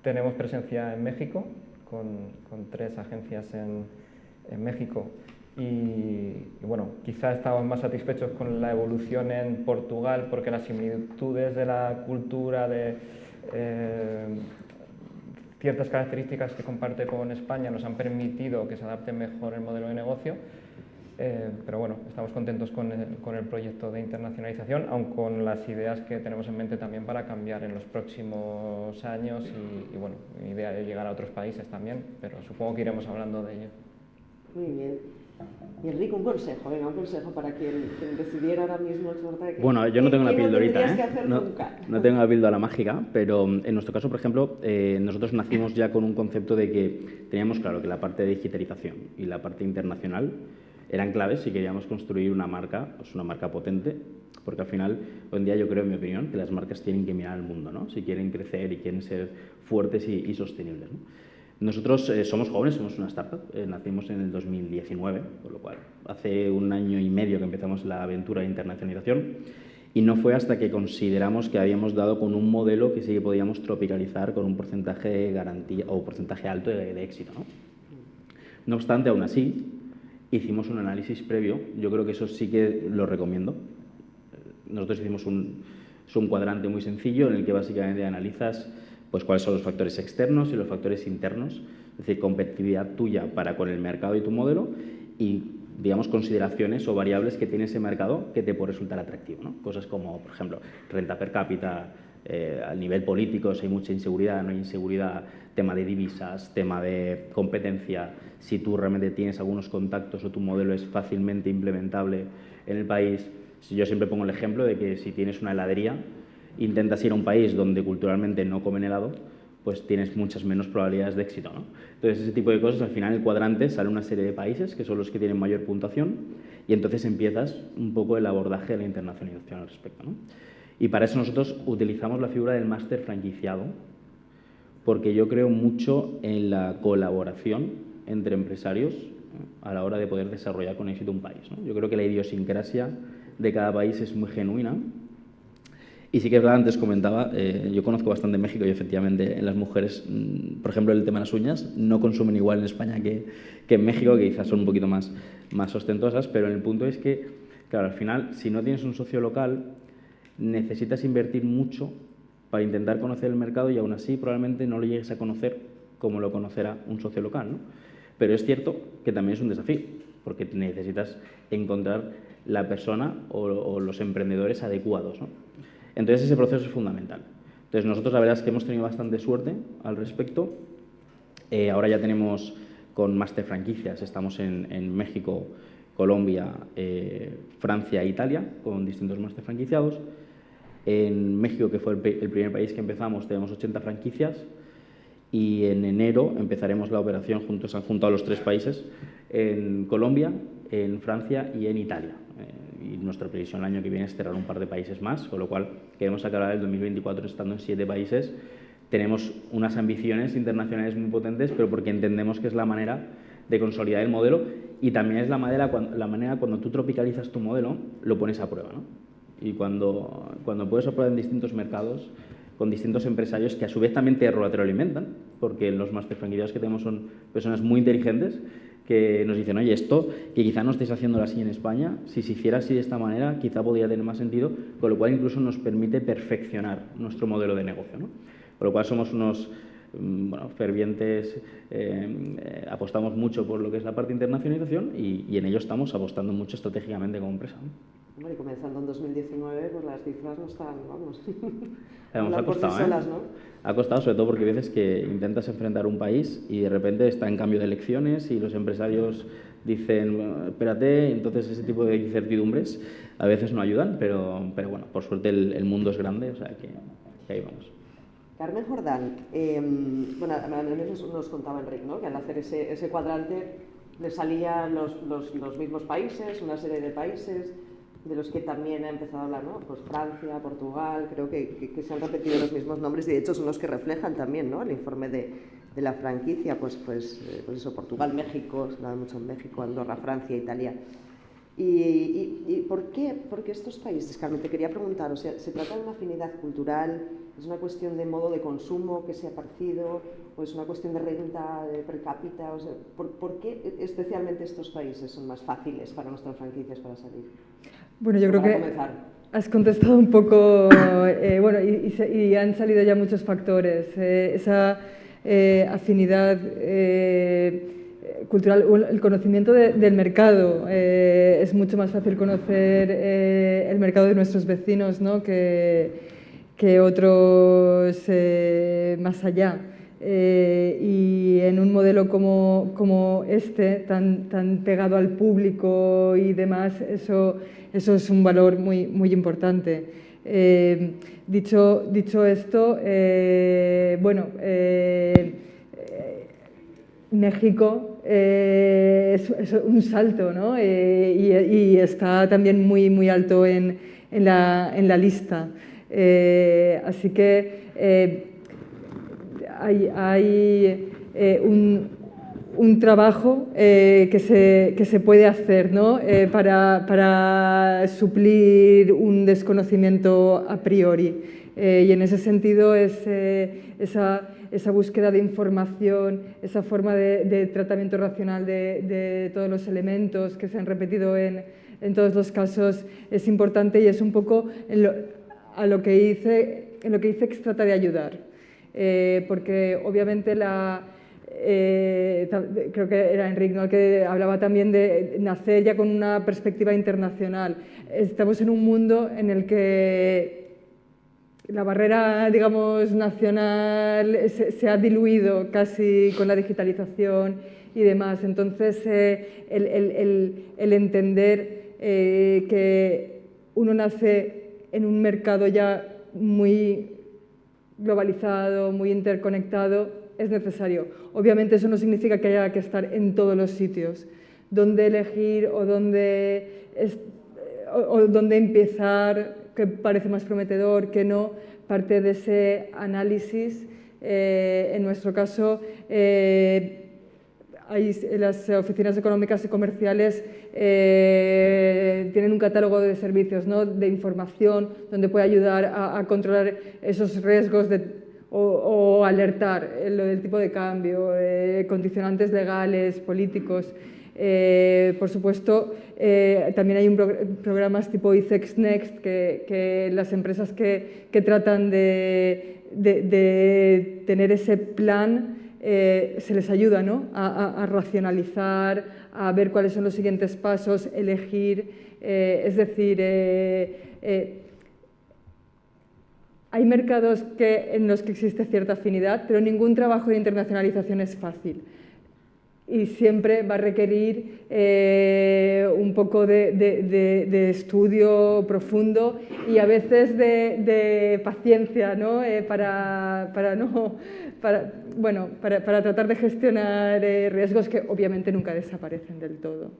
Tenemos presencia en México, con 3 agencias en México, y bueno, quizá estamos más satisfechos con la evolución en Portugal, porque las similitudes de la cultura, de ciertas características que comparte con España nos han permitido que se adapte mejor el modelo de negocio. Pero bueno, estamos contentos con el proyecto de internacionalización, aun con las ideas que tenemos en mente también para cambiar en los próximos años, y bueno, mi idea es llegar a otros países también, pero supongo que iremos hablando de ello. Muy bien. Y Enrique, un consejo para quien decidiera ahora mismo exportar. Bueno, yo no tengo la pildorita, no tengo la píldora mágica, pero en nuestro caso, por ejemplo, nosotros nacimos ya con un concepto de que teníamos claro que la parte de digitalización y la parte internacional eran claves si queríamos construir una marca, pues una marca potente, porque al final, hoy en día yo creo, en mi opinión, que las marcas tienen que mirar al mundo, ¿no? Si quieren crecer y quieren ser fuertes y sostenibles, ¿no? Nosotros somos jóvenes, somos una startup, nacimos en el 2019, por lo cual hace 1 año y medio que empezamos la aventura de internacionalización, y no fue hasta que consideramos que habíamos dado con un modelo que sí que podíamos tropicalizar con un porcentaje de garantía o porcentaje alto de éxito, ¿no? No obstante, aún así, hicimos un análisis previo. Yo creo que eso sí que lo recomiendo. Nosotros hicimos un cuadrante muy sencillo en el que básicamente analizas pues cuáles son los factores externos y los factores internos, es decir, competitividad tuya para con el mercado y tu modelo, y digamos consideraciones o variables que tiene ese mercado que te puede resultar atractivo, ¿no? Cosas como, por ejemplo, renta per cápita, a nivel político, si hay mucha inseguridad, no hay inseguridad, tema de divisas, tema de competencia, si tú realmente tienes algunos contactos o tu modelo es fácilmente implementable en el país. Yo siempre pongo el ejemplo de que si tienes una heladería, intentas ir a un país donde culturalmente no comen helado, pues tienes muchas menos probabilidades de éxito, ¿no? Entonces, ese tipo de cosas, al final en el cuadrante sale una serie de países que son los que tienen mayor puntuación, y entonces empiezas un poco el abordaje de la internacionalización al respecto, ¿no? Y para eso nosotros utilizamos la figura del máster franquiciado, porque yo creo mucho en la colaboración entre empresarios, a la hora de poder desarrollar con éxito un país, ¿no? Yo creo que la idiosincrasia de cada país es muy genuina. Y sí que es verdad, antes comentaba, yo conozco bastante México y efectivamente las mujeres, por ejemplo, el tema de las uñas, no consumen igual en España que en México, que quizás son un poquito más ostentosas, pero el punto es que, claro, al final, si no tienes un socio local, necesitas invertir mucho para intentar conocer el mercado y aún así probablemente no lo llegues a conocer como lo conocerá un socio local, ¿no? Pero es cierto que también es un desafío, porque necesitas encontrar la persona o los emprendedores adecuados, ¿no? Entonces ese proceso es fundamental. Entonces nosotros la verdad es que hemos tenido bastante suerte al respecto. Ahora ya tenemos con Máster Franquicias, estamos en México, Colombia, Francia e Italia, con distintos máster franquiciados. En México, que fue el primer país que empezamos, tenemos 80 franquicias y en enero empezaremos la operación junto a los 3 países, en Colombia, en Francia y en Italia. Y nuestra previsión el año que viene es cerrar un par de países más, con lo cual queremos acabar el 2024 estando en 7 países. Tenemos unas ambiciones internacionales muy potentes, pero porque entendemos que es la manera de consolidar el modelo y también es la manera cuando tú tropicalizas tu modelo, lo pones a prueba, ¿no? Y cuando puedes operar en distintos mercados, con distintos empresarios que a su vez también te retroalimentan, porque los máster franquiciados que tenemos son personas muy inteligentes que nos dicen, oye, esto que quizá no estéis haciéndolo así en España, si se hiciera así de esta manera, quizá podría tener más sentido, con lo cual incluso nos permite perfeccionar nuestro modelo de negocio, ¿no? Con lo cual somos unos fervientes, apostamos mucho por lo que es la parte de internacionalización y en ello estamos apostando mucho estratégicamente como empresa, ¿no? Bueno, y comenzando en 2019, pues las cifras no están, vamos, ha costado, solas, ¿no? Ha costado, sobre todo porque hay veces que intentas enfrentar un país y de repente está en cambio de elecciones y los empresarios dicen, bueno, espérate, entonces ese tipo de incertidumbres a veces no ayudan, pero bueno, por suerte el mundo es grande, o sea que ahí vamos. Carmen Jordán, bueno, a mí nos contaba Enric, ¿no? Que al hacer ese cuadrante le salían los mismos países, una serie de países de los que también ha empezado a hablar, ¿no? Pues Francia, Portugal, creo que se han repetido los mismos nombres y de hecho son los que reflejan también, ¿no? El informe de la franquicia, pues eso, Portugal, México, se habla mucho en México, Andorra, Francia, Italia. ¿Y por qué estos países, Carmen? Te quería preguntar, o sea, ¿se trata de una afinidad cultural? ¿Es una cuestión de modo de consumo que se ha parecido? ¿O es una cuestión de renta per cápita? O sea, ¿por qué especialmente estos países son más fáciles para nuestras franquicias para salir? Bueno, yo creo que comenzar. Has contestado un poco, bueno, y han salido ya muchos factores. Esa afinidad cultural, el conocimiento del mercado. Es mucho más fácil conocer el mercado de nuestros vecinos, ¿no? que otros más allá. Y en un modelo como este, tan pegado al público y demás, eso es un valor muy importante. Dicho esto, bueno, México es un salto, ¿no? Y está también muy alto en la lista. Así que hay un trabajo que se puede hacer, ¿no? para suplir un desconocimiento a priori. Y en ese sentido es esa búsqueda de información, esa forma de tratamiento racional de todos los elementos que se han repetido en todos los casos es importante y es un poco en lo que ICEX trata de ayudar. Porque obviamente creo que era Enric, ¿no? El que hablaba también de nacer ya con una perspectiva internacional. Estamos en un mundo en el que la barrera, digamos, nacional se ha diluido casi con la digitalización y demás. Entonces, el entender que uno nace en un mercado ya muy globalizado, muy interconectado, es necesario. Obviamente eso no significa que haya que estar en todos los sitios. Dónde elegir o dónde empezar, que parece más prometedor, que no, parte de ese análisis. En nuestro caso, las oficinas económicas y comerciales tienen un catálogo de servicios, ¿no?, de información, donde puede ayudar a controlar esos riesgos o alertar lo del tipo de cambio, condicionantes legales, políticos. Por supuesto, también hay programas tipo ICEX Next que las empresas que tratan de tener ese plan se les ayuda, ¿no?, a racionalizar, a ver cuáles son los siguientes pasos, elegir. Es decir, hay mercados en los que existe cierta afinidad, pero ningún trabajo de internacionalización es fácil. Y siempre va a requerir un poco de estudio profundo y a veces de paciencia, ¿no?, para tratar de gestionar riesgos que obviamente nunca desaparecen del todo.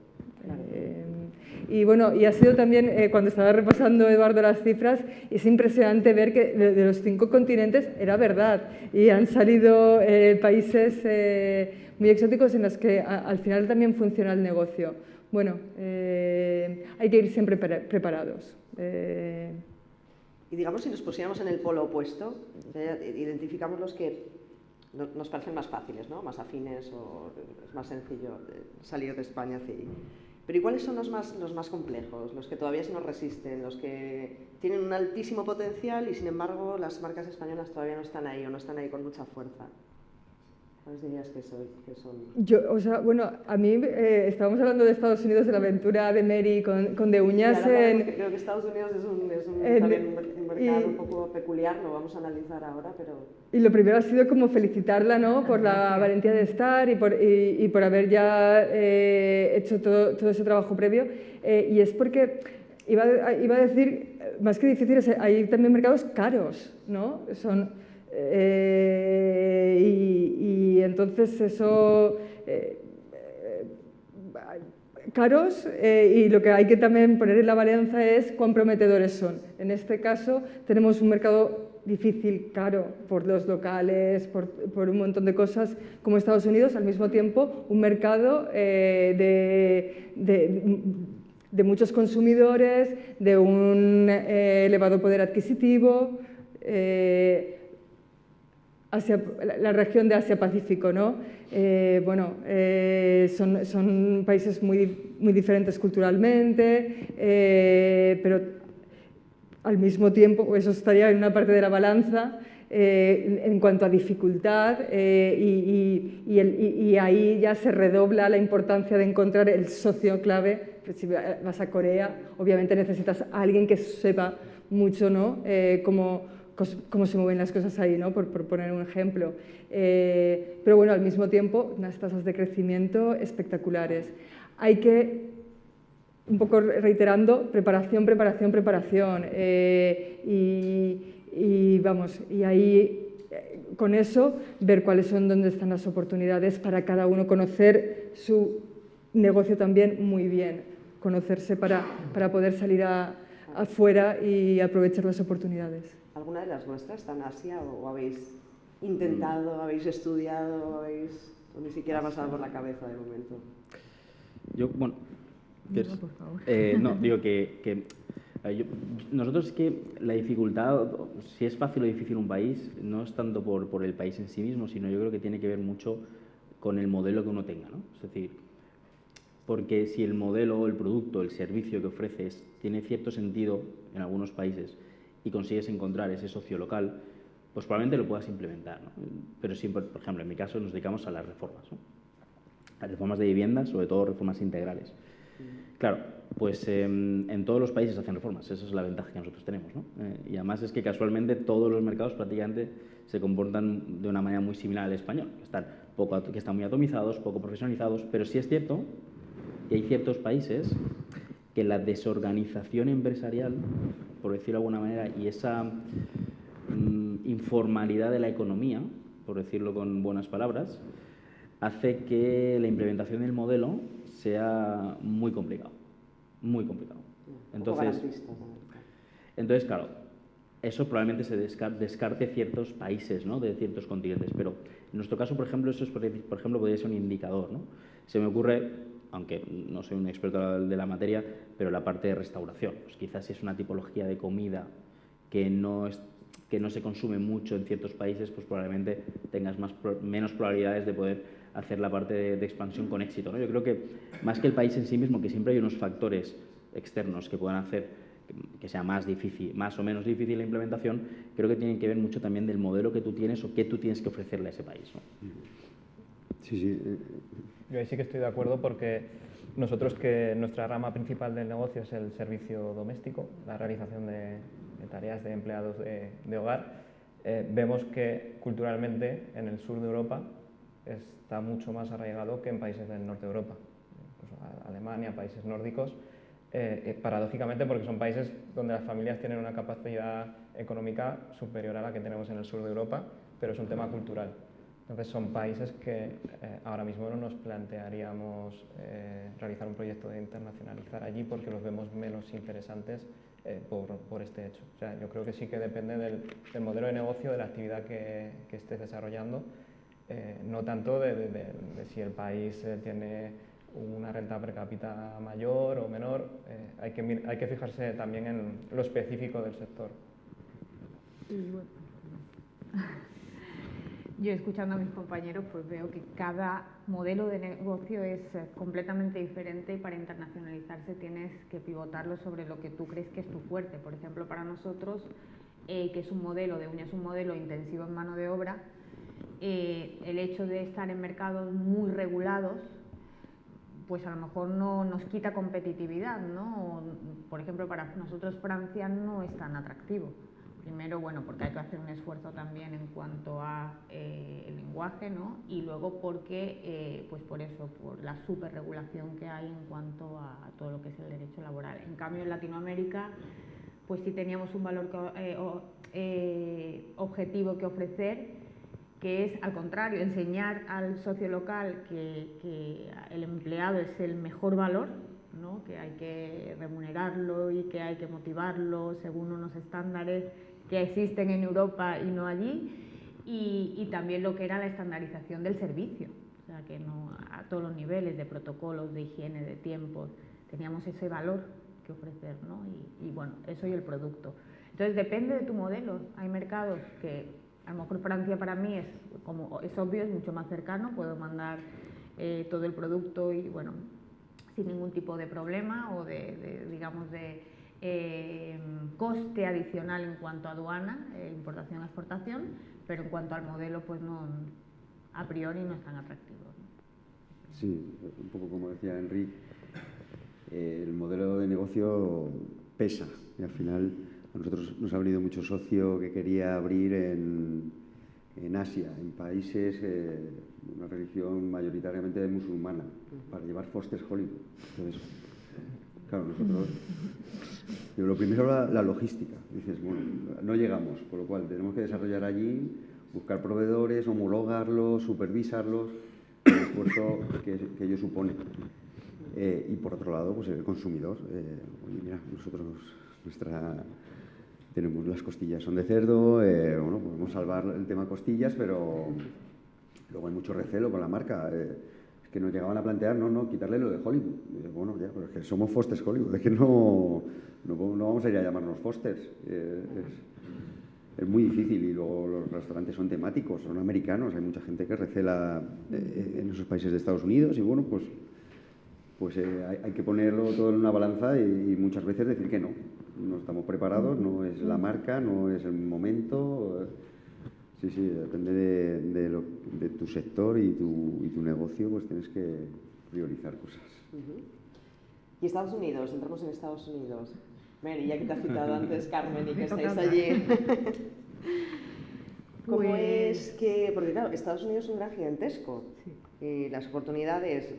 Y bueno, y ha sido también, cuando estaba repasando, Eduardo, las cifras, es impresionante ver que de los 5 continentes era verdad y han salido países muy exóticos en los que al final también funciona el negocio. Bueno, hay que ir siempre preparados. Y digamos, si nos pusiéramos en el polo opuesto, identificamos los que nos parecen más fáciles, ¿no?, más afines, o es más sencillo salir de España hacia allí. Pero ¿y cuáles son los más complejos, los que todavía se nos resisten, los que tienen un altísimo potencial y sin embargo las marcas españolas todavía no están ahí o no están ahí con mucha fuerza? ¿Cuáles dirías que son? Bueno, a mí estábamos hablando de Estados Unidos, de la aventura de Mary con De Uñas. Creo que Estados Unidos es también un mercado un poco peculiar, lo vamos a analizar ahora, pero... Y lo primero ha sido como felicitarla, ¿no?, por la valentía de estar y por haber ya hecho todo ese trabajo previo. Y es porque, iba a decir, más que difíciles, hay también mercados caros, ¿no? Y entonces eso, caros, y lo que hay que también poner en la balanza es cuán prometedores son. En este caso tenemos un mercado difícil, caro, por los locales, por un montón de cosas, como Estados Unidos, al mismo tiempo un mercado de muchos consumidores, de un elevado poder adquisitivo. La región de Asia-Pacífico, ¿no? Son países muy diferentes culturalmente, pero al mismo tiempo eso estaría en una parte de la balanza en cuanto a dificultad, y ahí ya se redobla la importancia de encontrar el socio clave. Si vas a Corea, obviamente necesitas a alguien que sepa mucho, ¿no?, cómo se mueven las cosas ahí, ¿no?, por poner un ejemplo. Pero bueno, al mismo tiempo, unas tasas de crecimiento espectaculares. Hay que, un poco reiterando, preparación. Y ahí, con eso, ver cuáles son, dónde están las oportunidades para cada uno, conocer su negocio también muy bien, conocerse para poder salir afuera y aprovechar las oportunidades. ¿Alguna de las vuestras está en Asia o habéis intentado, habéis estudiado, o ni siquiera ha pasado por la cabeza de momento? Bueno, no, por favor. No, digo que nosotros es que la dificultad, si es fácil o difícil un país, no es tanto por el país en sí mismo, sino yo creo que tiene que ver mucho con el modelo que uno tenga, ¿no? Es decir, porque si el modelo, el producto, el servicio que ofreces tiene cierto sentido en algunos países y consigues encontrar ese socio local, pues probablemente lo puedas implementar, ¿no? Pero si, por ejemplo, en mi caso nos dedicamos a las reformas, ¿no? A reformas de viviendas, sobre todo reformas integrales. Claro, pues en todos los países hacen reformas, esa es la ventaja que nosotros tenemos, ¿no? Y además es que casualmente todos los mercados prácticamente se comportan de una manera muy similar al español, que están muy atomizados, poco profesionalizados, pero sí es cierto que hay ciertos países que la desorganización empresarial, por decirlo de alguna manera, y esa informalidad de la economía, por decirlo con buenas palabras, hace que la implementación del modelo sea muy complicado, muy complicado. Entonces, claro, eso probablemente se descarte ciertos países, ¿no?, de ciertos continentes, pero En nuestro caso, por ejemplo, eso es, por ejemplo, podría ser un indicador, ¿no? Se me ocurre, aunque no soy un experto de la materia, pero la parte de restauración. Pues quizás si es una tipología de comida que no se consume mucho en ciertos países, pues probablemente tengas menos probabilidades de poder hacer la parte de expansión con éxito, ¿no? Yo creo que más que el país en sí mismo, que siempre hay unos factores externos que puedan hacer que sea más o menos difícil la implementación, creo que tienen que ver mucho también del modelo que tú tienes o qué tú tienes que ofrecerle a ese país, ¿no? Sí, sí. Yo ahí sí que estoy de acuerdo porque nosotros, que nuestra rama principal del negocio es el servicio doméstico, la realización de tareas de empleados de hogar, vemos que culturalmente en el sur de Europa está mucho más arraigado que en países del norte de Europa, incluso Alemania, países nórdicos, paradójicamente porque son países donde las familias tienen una capacidad económica superior a la que tenemos en el sur de Europa, pero es un tema cultural. Entonces son países que ahora mismo no nos plantearíamos realizar un proyecto de internacionalizar allí porque los vemos menos interesantes por este hecho. O sea, yo creo que sí que depende del modelo de negocio, de la actividad que estés desarrollando, no tanto de si el país tiene una renta per cápita mayor o menor. Hay que fijarse también en lo específico del sector. Yo, escuchando a mis compañeros, pues veo que cada modelo de negocio es completamente diferente y para internacionalizarse tienes que pivotarlo sobre lo que tú crees que es tu fuerte. Por ejemplo, para nosotros, que es un modelo de uñas, un modelo intensivo en mano de obra, el hecho de estar en mercados muy regulados, pues a lo mejor no nos quita competitividad, ¿no? Por ejemplo, para nosotros Francia no es tan atractivo. Primero, bueno, porque hay que hacer un esfuerzo también en cuanto a el lenguaje, ¿no? Y luego porque, pues por eso, por la superregulación que hay en cuanto a todo lo que es el derecho laboral. En cambio, en Latinoamérica, pues sí teníamos un valor objetivo que ofrecer, que es, al contrario, enseñar al socio local que el empleado es el mejor valor, ¿no? Que hay que remunerarlo y que hay que motivarlo según unos estándares que existen en Europa y no allí, y también lo que era la estandarización del servicio, o sea, que no, a todos los niveles de protocolos, de higiene, de tiempos, teníamos ese valor que ofrecer, ¿no? Y bueno, eso y el producto. Entonces depende de tu modelo. Hay mercados que a lo mejor Francia para mí es, como es obvio, es mucho más cercano, puedo mandar todo el producto y bueno, sin ningún tipo de problema o digamos de coste adicional en cuanto a aduana, importación-exportación, pero en cuanto al modelo, pues no, a priori no es tan atractivo. Sí, un poco como decía Enrique, el modelo de negocio pesa y al final a nosotros nos ha venido mucho socio que quería abrir en Asia, en países de una religión mayoritariamente musulmana, para llevar Foster's Hollywood. Entonces, claro, nosotros, pero lo primero la logística. Dices, bueno, no llegamos, por lo cual tenemos que desarrollar allí, buscar proveedores, homologarlos, supervisarlos, el esfuerzo que ello supone. Y por otro lado, pues el consumidor. Oye, mira, nosotros tenemos las costillas, son de cerdo, bueno, podemos salvar el tema costillas, pero luego hay mucho recelo con la marca. Es que nos llegaban a plantear, no, quitarle lo de Hollywood. Bueno, ya, pero es que somos Foster's Hollywood, es que no vamos a ir a llamarnos Foster's. Es muy difícil y luego los restaurantes son temáticos, son americanos, hay mucha gente que recela en esos países de Estados Unidos y bueno, pues hay que ponerlo todo en una balanza y muchas veces decir que no estamos preparados, no es la marca, no es el momento. Sí, depende de tu sector y tu negocio, pues tienes que priorizar cosas. Y Estados Unidos, entramos en Estados Unidos. Mary, ya que te has citado antes, Carmen, y que estáis allí. ¿Cómo es que...? Porque claro, Estados Unidos es un gran gigantesco. Sí. Y las oportunidades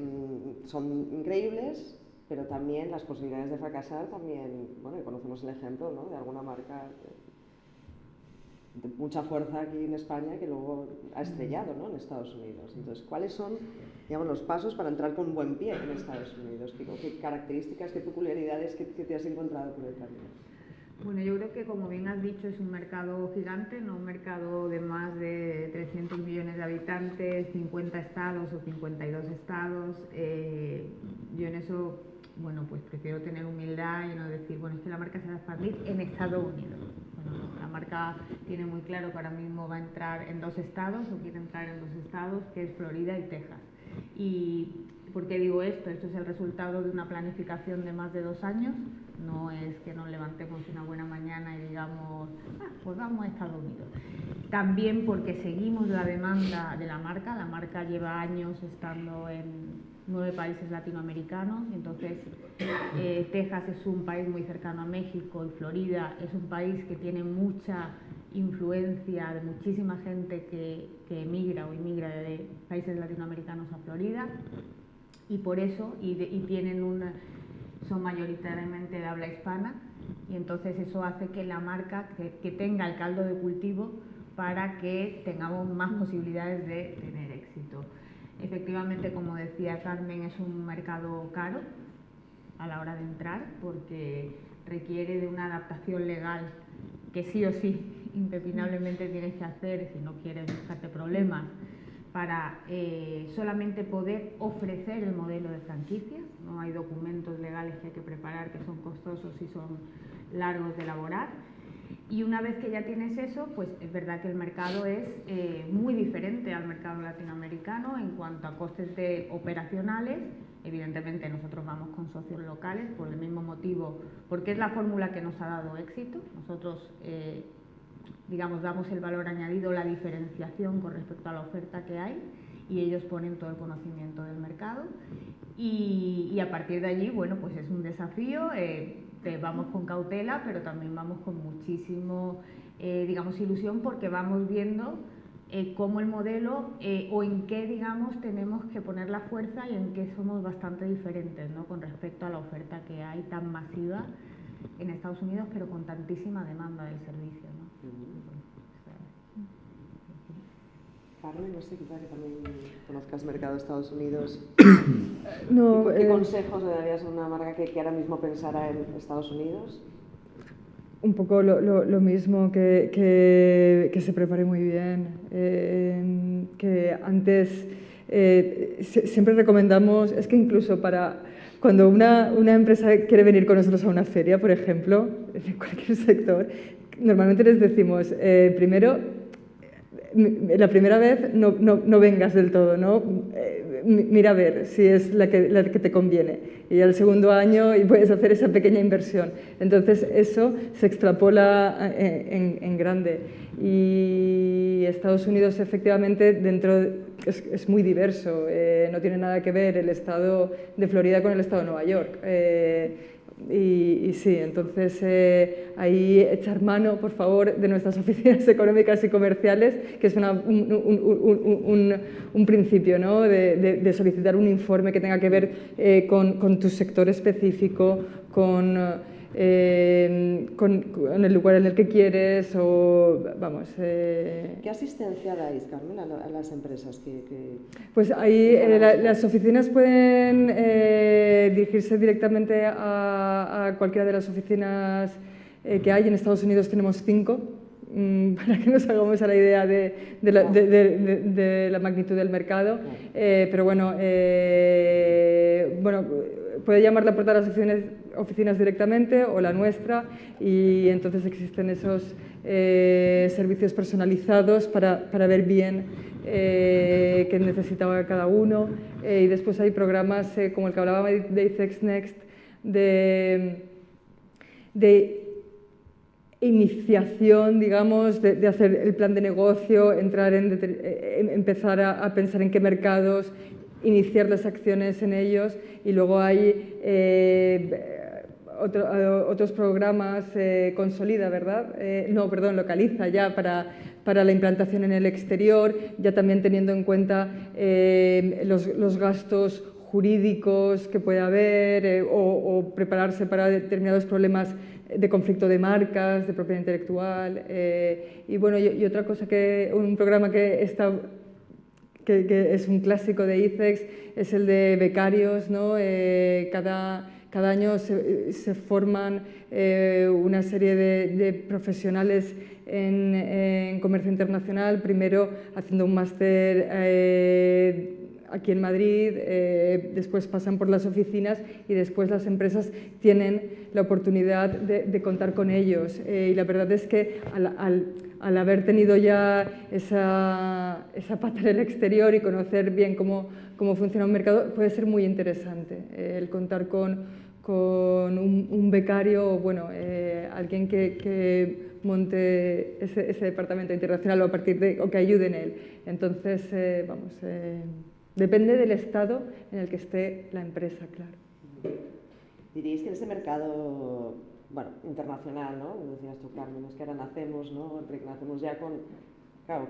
son increíbles, pero también las posibilidades de fracasar también... Bueno, conocemos el ejemplo, ¿no?, de alguna marca de mucha fuerza aquí en España que luego ha estrellado, ¿no?, en Estados Unidos. Entonces, ¿cuáles son, digamos, los pasos para entrar con buen pie en Estados Unidos? ¿Qué características, qué peculiaridades que te has encontrado por el camino? Bueno, yo creo que, como bien has dicho, es un mercado gigante, no un mercado de más de 300 millones de habitantes, 50 estados o 52 estados. Yo en eso, bueno, pues prefiero tener humildad y no decir, bueno, es que la marca se va a expandir en Estados Unidos. Bueno, la marca tiene muy claro que ahora mismo va a entrar en 2 estados o quiere entrar en 2 estados, que es Florida y Texas. ¿Y por qué digo esto? Esto es el resultado de una planificación de más de 2 años. No es que nos levantemos una buena mañana y digamos, pues vamos a Estados Unidos. También porque seguimos la demanda de la marca. La marca lleva años estando en 9 países latinoamericanos. Entonces, Texas es un país muy cercano a México y Florida es un país que tiene mucha influencia de muchísima gente que emigra o inmigra de países latinoamericanos a Florida. Y por eso, y tienen son mayoritariamente de habla hispana, y entonces eso hace que la marca que tenga el caldo de cultivo para que tengamos más posibilidades de tener éxito. Efectivamente, como decía Carmen, es un mercado caro a la hora de entrar porque requiere de una adaptación legal que sí o sí, impepinablemente tienes que hacer si no quieres buscarte problemas para solamente poder ofrecer el modelo de franquicia. No hay documentos legales que hay que preparar, que son costosos y son largos de elaborar. Y una vez que ya tienes eso, pues es verdad que el mercado es muy diferente al mercado latinoamericano en cuanto a costes operacionales. Evidentemente nosotros vamos con socios locales por el mismo motivo, porque es la fórmula que nos ha dado éxito. Nosotros digamos, damos el valor añadido, la diferenciación con respecto a la oferta que hay, y ellos ponen todo el conocimiento del mercado. Y a partir de allí, bueno, pues es un desafío, vamos con cautela, pero también vamos con muchísimo, digamos, ilusión, porque vamos viendo cómo el modelo o en qué, digamos, tenemos que poner la fuerza y en qué somos bastante diferentes, ¿no?, con respecto a la oferta que hay tan masiva en Estados Unidos, pero con tantísima demanda del servicio, ¿no? Carmen, no sé, quizá que también conozcas el mercado de Estados Unidos. No, ¿Qué consejos le darías a una marca que ahora mismo pensara en Estados Unidos? Un poco lo mismo, que se prepare muy bien, que antes siempre recomendamos, es que incluso para cuando una empresa quiere venir con nosotros a una feria, por ejemplo, de cualquier sector, normalmente les decimos, primero, la primera vez no vengas del todo, ¿no? Mira a ver si es la que te conviene. Y al segundo año y puedes hacer esa pequeña inversión. Entonces eso se extrapola en grande. Y Estados Unidos efectivamente es muy diverso. No tiene nada que ver el estado de Florida con el estado de Nueva York. Y sí, entonces ahí echar mano, por favor, de nuestras oficinas económicas y comerciales, que es un principio, ¿no?, de solicitar un informe que tenga que ver con tu sector específico, con el lugar en el que quieres, o vamos... ¿Qué asistencia dais, Carmen, a las empresas Pues ahí las oficinas pueden dirigirse directamente a cualquiera de las oficinas que hay. En Estados Unidos tenemos 5, para que nos hagamos a la idea de la magnitud del mercado. Pero bueno, puede llamar la puerta a las oficinas directamente o la nuestra, y entonces existen esos servicios personalizados para ver bien qué necesitaba cada uno. Y después hay programas como el que hablaba de ICEX Next, de iniciación, digamos, de hacer el plan de negocio, empezar a pensar en qué mercados, iniciar las acciones en ellos. Y luego hay otros programas, Consolida, ¿verdad? Localiza ya para la implantación en el exterior, ya también teniendo en cuenta los gastos jurídicos que puede haber, o prepararse para determinados problemas de conflicto de marcas, de propiedad intelectual. Y bueno, y otra cosa, un programa que es un clásico de ICEX, es el de becarios, ¿no? Cada Cada año se forman una serie de profesionales en comercio internacional, primero haciendo un máster aquí en Madrid, después pasan por las oficinas y después las empresas tienen la oportunidad de contar con ellos. Y la verdad es que al haber tenido ya esa pata en el exterior y conocer bien cómo funciona un mercado, puede ser muy interesante el contar con un becario o bueno, alguien que monte ese departamento internacional o que ayude en él. Entonces, depende del estado en el que esté la empresa, claro. Diríais que en ese mercado, bueno, internacional, ¿no? Como decías tú, Carmen, es que ahora nacemos, ¿no? Nacemos ya con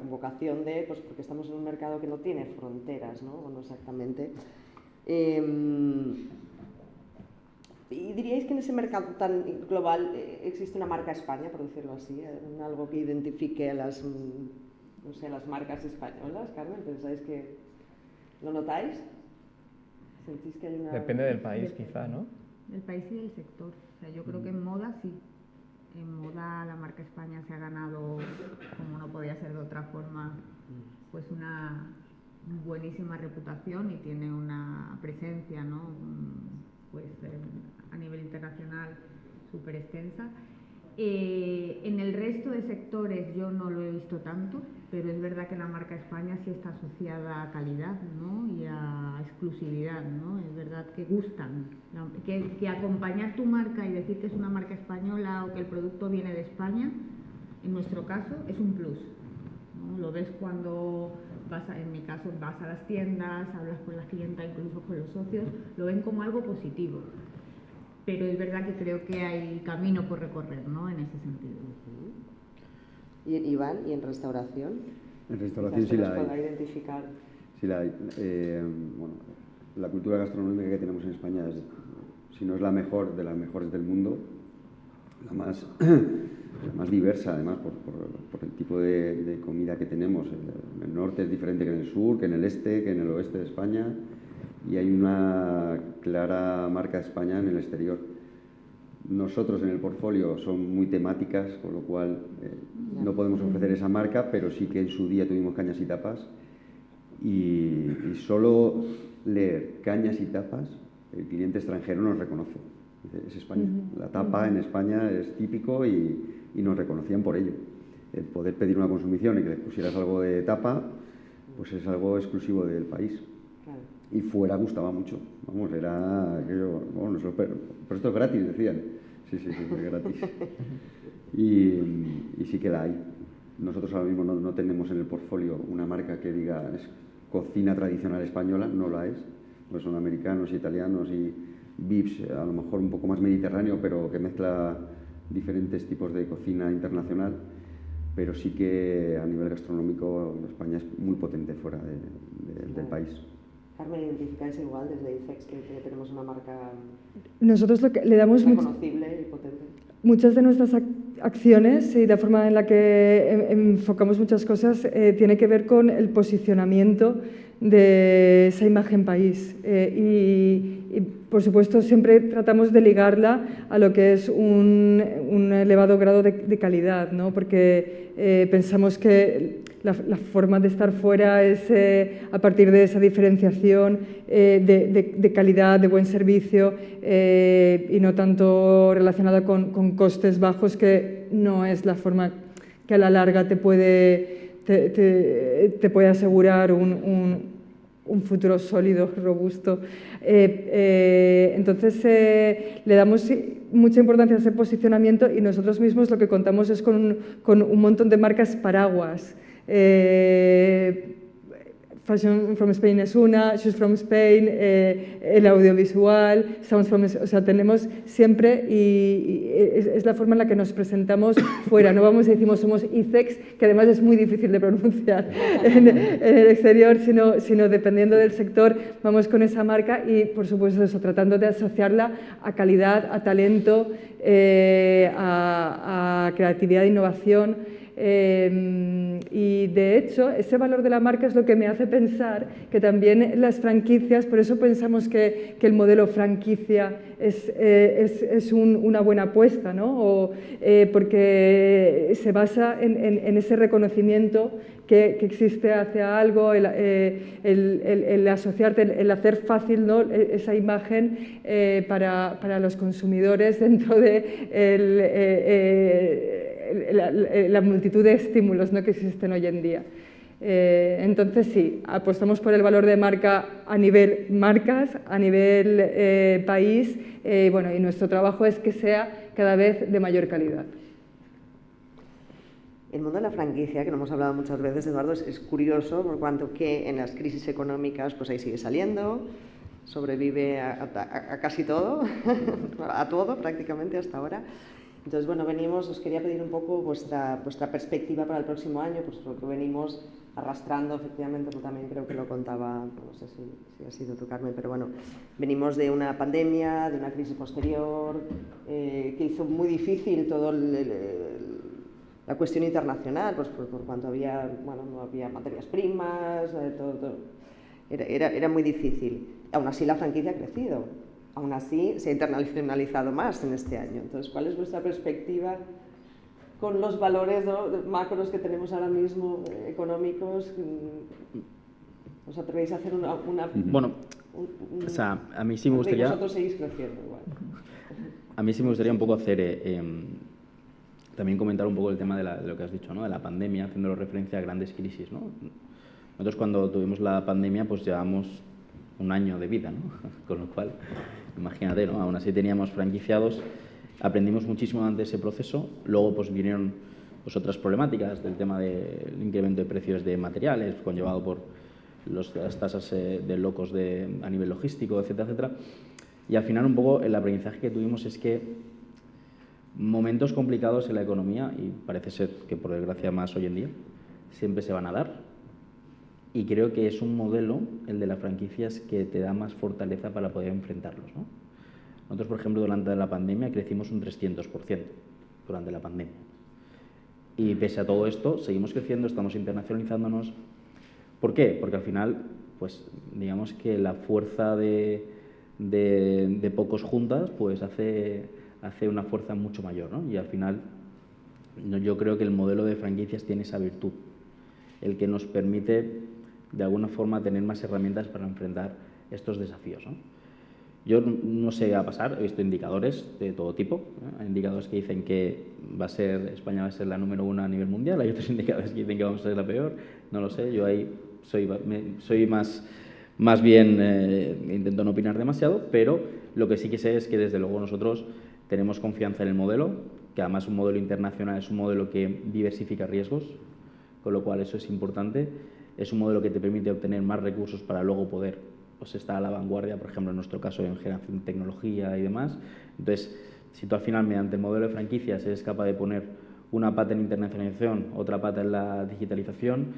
vocación de, pues porque estamos en un mercado que no tiene fronteras, ¿no? Bueno, exactamente. ¿Y diríais que en ese mercado tan global existe una marca España, por decirlo así? Algo que identifique a las marcas españolas, Carmen? ¿Pensáis que lo notáis? ¿Sentís que hay una...? Depende del país, quizá, ¿no? Del país y del sector. O sea, yo creo que en moda sí. En moda la marca España se ha ganado, como no podía ser de otra forma, pues una buenísima reputación y tiene una presencia, ¿no? Pues a nivel internacional súper extensa. En el resto de sectores yo no lo he visto tanto, pero es verdad que la marca España sí está asociada a calidad, ¿no? Y a exclusividad, ¿no? Es verdad que gustan, que acompañar tu marca y decir que es una marca española o que el producto viene de España, en nuestro caso, es un plus, ¿no? Lo ves cuando en mi caso vas a las tiendas, hablas con la clienta, incluso con los socios, lo ven como algo positivo. Pero es verdad que creo que hay camino por recorrer, ¿no? En ese sentido. ¿Y Iván, y en restauración? En restauración sí la hay. Para identificar. Sí la hay. Bueno, la cultura gastronómica que tenemos en España es, si no es la mejor, de las mejores del mundo, la más diversa, además, por el tipo de comida que tenemos. En el norte es diferente que en el sur, que en el este, que en el oeste de España. Y hay una clara marca de España en el exterior. Nosotros en el portfolio son muy temáticas, con lo cual no podemos ofrecer esa marca, pero sí que en su día tuvimos cañas y tapas. Y solo leer cañas y tapas, el cliente extranjero nos reconoce. Es España. La tapa en España es típico y nos reconocían por ello. El poder pedir una consumición y que les pusieras algo de tapa, pues es algo exclusivo del país. Claro. Y fuera gustaba mucho, vamos, era aquello, bueno, pero esto es gratis, decían. Sí, es gratis. Y sí que la hay. Nosotros ahora mismo no tenemos en el portfolio una marca que diga es cocina tradicional española, no la es. Pues son americanos y italianos y VIPs, a lo mejor un poco más mediterráneo, pero que mezcla diferentes tipos de cocina internacional. Pero sí que a nivel gastronómico España es muy potente fuera del país. Carmen, ¿identificáis igual desde ICEX que tenemos una marca Nosotros lo que le damos reconocible y potente? Muchas de nuestras acciones y la forma en la que enfocamos muchas cosas tiene que ver con el posicionamiento de esa imagen país y por supuesto siempre tratamos de ligarla a lo que es un elevado grado de calidad, ¿no? Porque pensamos que la forma de estar fuera es a partir de esa diferenciación de calidad, de buen servicio y no tanto relacionada con costes bajos, que no es la forma que a la larga te puede asegurar un futuro sólido, robusto. Entonces le damos mucha importancia a ese posicionamiento y nosotros mismos lo que contamos es con un montón de marcas paraguas. Fashion from Spain es una, Shoes from Spain, el audiovisual, Sounds from, o sea, tenemos siempre y es la forma en la que nos presentamos fuera. No vamos y decimos somos ICEX, que además es muy difícil de pronunciar en el exterior, sino dependiendo del sector vamos con esa marca y por supuesto eso, tratando de asociarla a calidad, a talento, a creatividad e innovación. Y de hecho, ese valor de la marca es lo que me hace pensar que también las franquicias, por eso pensamos que el modelo franquicia es una buena apuesta, ¿no? Porque se basa en ese reconocimiento que existe hacia algo, el asociarte, el hacer fácil, ¿no?, esa imagen para los consumidores dentro de la multitud de estímulos, ¿no?, que existen hoy en día. Entonces sí, apostamos por el valor de marca a nivel marcas, a nivel país, bueno, y nuestro trabajo es que sea cada vez de mayor calidad. El mundo de la franquicia, que no hemos hablado muchas veces, Eduardo, es curioso por cuanto que en las crisis económicas pues ahí sigue saliendo, sobrevive a casi todo, a todo prácticamente hasta ahora. Entonces, bueno, os quería pedir un poco vuestra perspectiva para el próximo año, pues porque venimos arrastrando, efectivamente, pues también creo que lo contaba, no sé si ha sido tú, Carmen, pero bueno, venimos de una pandemia, de una crisis posterior, que hizo muy difícil todo la cuestión internacional, pues por cuanto había, bueno, no había materias primas, todo. Era muy difícil. Aún así la franquicia ha crecido, aún así se ha internacionalizado más en este año. Entonces, ¿cuál es vuestra perspectiva con los valores, ¿no?, macros que tenemos ahora mismo, económicos? ¿Os atrevéis a hacer una bueno, o sea, a mí sí me gustaría... Vosotros seguís creciendo igual. A mí sí me gustaría un poco hacer... también comentar un poco el tema de lo que has dicho, ¿no?, de la pandemia, haciendo referencia a grandes crisis, ¿no? Nosotros cuando tuvimos la pandemia pues llevamos un año de vida, ¿no? Con lo cual, imagínate, ¿no?, aún así teníamos franquiciados, aprendimos muchísimo durante ese proceso, luego pues vinieron pues otras problemáticas del tema del incremento de precios de materiales conllevado por las tasas de locos a nivel logístico, etcétera, etcétera, y al final un poco el aprendizaje que tuvimos es que momentos complicados en la economía, y parece ser que por desgracia más hoy en día, siempre se van a dar. Y creo que es un modelo, el de las franquicias, que te da más fortaleza para poder enfrentarlos, ¿no? Nosotros, por ejemplo, durante la pandemia crecimos un 300% durante la pandemia. Y pese a todo esto, seguimos creciendo, estamos internacionalizándonos. ¿Por qué? Porque al final, pues digamos que la fuerza de pocos juntas, pues hace una fuerza mucho mayor, ¿no? Y al final, yo creo que el modelo de franquicias tiene esa virtud, el que nos permite de alguna forma tener más herramientas para enfrentar estos desafíos, ¿no? Yo no sé qué va a pasar, he visto indicadores de todo tipo, ¿eh? Hay indicadores que dicen que España va a ser la número 1 a nivel mundial, hay otros indicadores que dicen que vamos a ser la peor, no lo sé, yo ahí soy más bien, intento no opinar demasiado, pero lo que sí que sé es que desde luego nosotros tenemos confianza en el modelo, que además un modelo internacional es un modelo que diversifica riesgos, con lo cual eso es importante. Es un modelo que te permite obtener más recursos para luego poder pues, estar a la vanguardia, por ejemplo, en nuestro caso en generación de tecnología y demás. Entonces, si tú al final, mediante el modelo de franquicias, eres capaz de poner una pata en internacionalización, otra pata en la digitalización,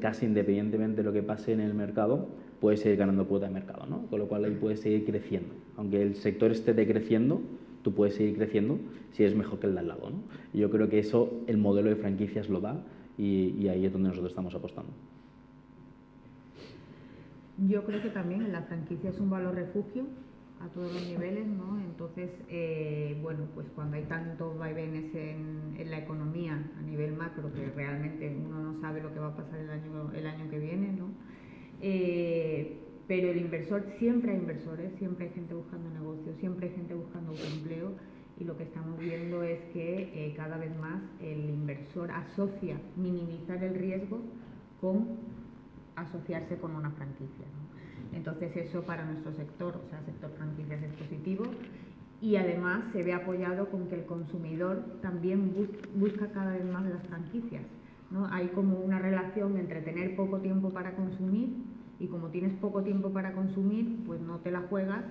casi independientemente de lo que pase en el mercado, puedes seguir ganando cuota de mercado, ¿no? Con lo cual ahí puedes seguir creciendo. Aunque el sector esté decreciendo, tú puedes seguir creciendo si eres mejor que el de al lado, ¿no? Y yo creo que eso el modelo de franquicias lo da y ahí es donde nosotros estamos apostando. Yo creo que también la franquicia es un valor refugio a todos los niveles, ¿no? Entonces, bueno, pues cuando hay tantos vaivenes en la economía a nivel macro, que realmente uno no sabe lo que va a pasar el año que viene, ¿no? Pero el inversor, siempre hay inversores, siempre hay gente buscando negocios, siempre hay gente buscando autoempleo, y lo que estamos viendo es que cada vez más el inversor asocia minimizar el riesgo con asociarse con una franquicia, ¿no? Entonces eso para nuestro sector, o sea, sector franquicias, es positivo, y además se ve apoyado con que el consumidor también busca cada vez más las franquicias, ¿no? Hay como una relación entre tener poco tiempo para consumir, y como tienes poco tiempo para consumir, pues no te la juegas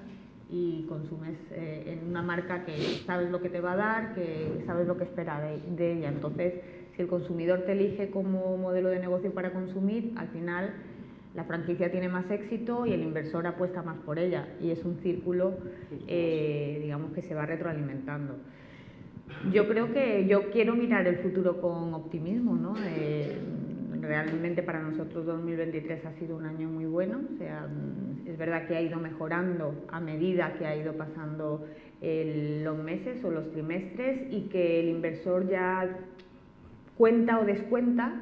y consumes en una marca que sabes lo que te va a dar, que sabes lo que espera de ella. Entonces, si el consumidor te elige como modelo de negocio para consumir, al final la franquicia tiene más éxito y el inversor apuesta más por ella, y es un círculo, digamos, que se va retroalimentando. Yo creo que yo quiero mirar el futuro con optimismo, ¿no? Realmente para nosotros 2023 ha sido un año muy bueno, o sea, es verdad que ha ido mejorando a medida que ha ido pasando los meses o los trimestres y que el inversor ya cuenta o descuenta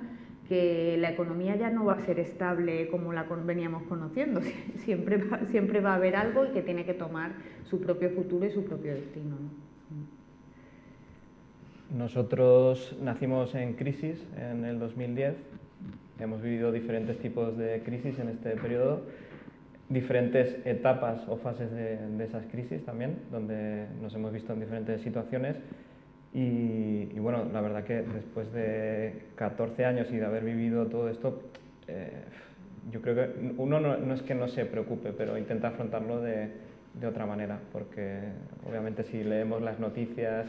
que la economía ya no va a ser estable como la veníamos conociendo, siempre va a haber algo y que tiene que tomar su propio futuro y su propio destino, ¿no? Nosotros nacimos en crisis en el 2010, hemos vivido diferentes tipos de crisis en este periodo, diferentes etapas o fases de esas crisis también, donde nos hemos visto en diferentes situaciones y bueno, la verdad que después de 14 años y de haber vivido todo esto, yo creo que uno no es que no se preocupe, pero intenta afrontarlo de otra manera, porque obviamente si leemos las noticias,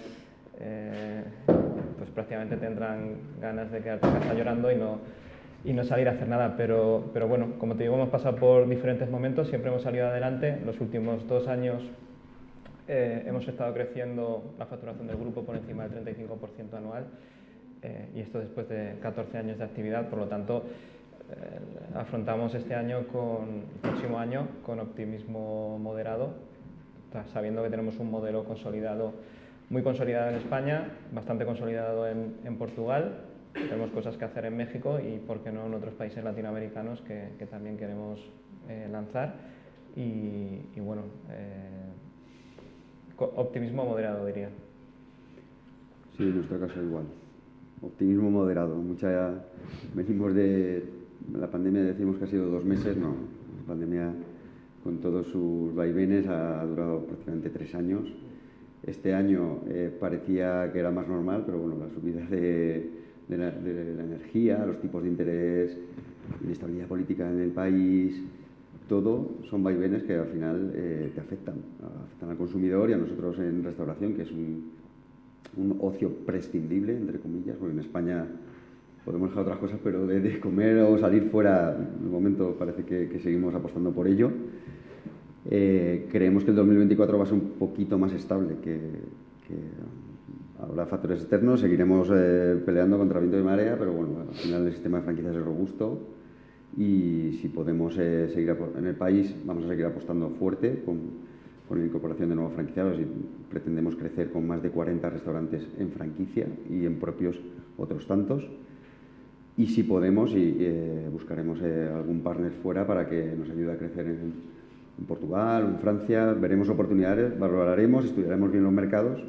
pues prácticamente tendrán ganas de quedarte en casa llorando y no salir a hacer nada, pero bueno, como te digo, hemos pasado por diferentes momentos, siempre hemos salido adelante. Los últimos 2 años hemos estado creciendo la facturación del grupo por encima del 35% anual, y esto después de 14 años de actividad. Por lo tanto, afrontamos este año el próximo año con optimismo moderado, sabiendo que tenemos un modelo consolidado, muy consolidado en España, bastante consolidado en Portugal, tenemos cosas que hacer en México y, por qué no, en otros países latinoamericanos que también queremos lanzar. Y bueno, optimismo moderado, diría. Sí, en nuestro caso igual. Optimismo moderado. Venimos de la pandemia, decimos que ha sido 2 meses, no. La pandemia, con todos sus vaivenes, ha durado prácticamente 3 años. Este año parecía que era más normal, pero bueno, la subida de la energía, los tipos de interés, inestabilidad política en el país, todo son vaivenes que al final te afectan al consumidor y a nosotros en restauración, que es un ocio prescindible, entre comillas, porque en España podemos dejar otras cosas, pero de comer o salir fuera, de momento parece que seguimos apostando por ello. Creemos que el 2024 va a ser un poquito más estable que habrá factores externos, seguiremos peleando contra viento y marea, pero bueno, al final el sistema de franquicias es robusto y si podemos seguir en el país, vamos a seguir apostando fuerte con la incorporación de nuevos franquiciados y pretendemos crecer con más de 40 restaurantes en franquicia y en propios otros tantos. Y si podemos, buscaremos algún partner fuera para que nos ayude a crecer en Portugal o en Francia. Veremos oportunidades, valoraremos, estudiaremos bien los mercados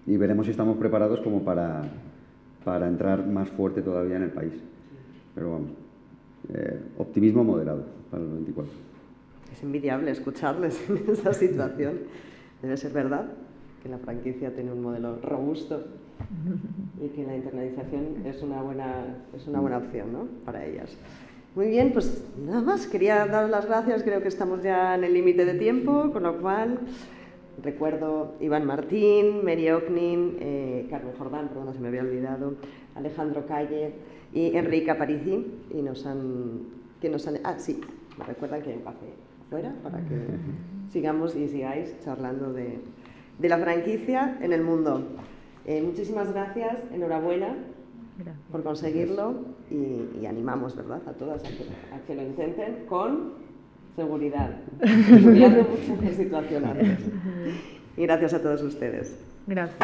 y veremos si estamos preparados como para entrar más fuerte todavía en el país. Pero vamos, optimismo moderado para el 24. Es envidiable escucharles en esa situación. Debe ser verdad que la franquicia tiene un modelo robusto y que la internalización es una buena opción, ¿no?, para ellas. Muy bien, pues nada más, quería daros las gracias, creo que estamos ya en el límite de tiempo, con lo cual recuerdo Iván Martín, Mary Ocnin, Carmen Jordán, perdona, se me había olvidado, Alejandro Calle y Enrique Aparici, y me recuerdan que hay un café afuera para que sigamos y sigáis charlando de la franquicia en el mundo. Muchísimas gracias, enhorabuena por conseguirlo y animamos, ¿verdad?, a todas a que lo intenten con seguridad, estudiando muchas situaciones. Y gracias a todos ustedes. Gracias.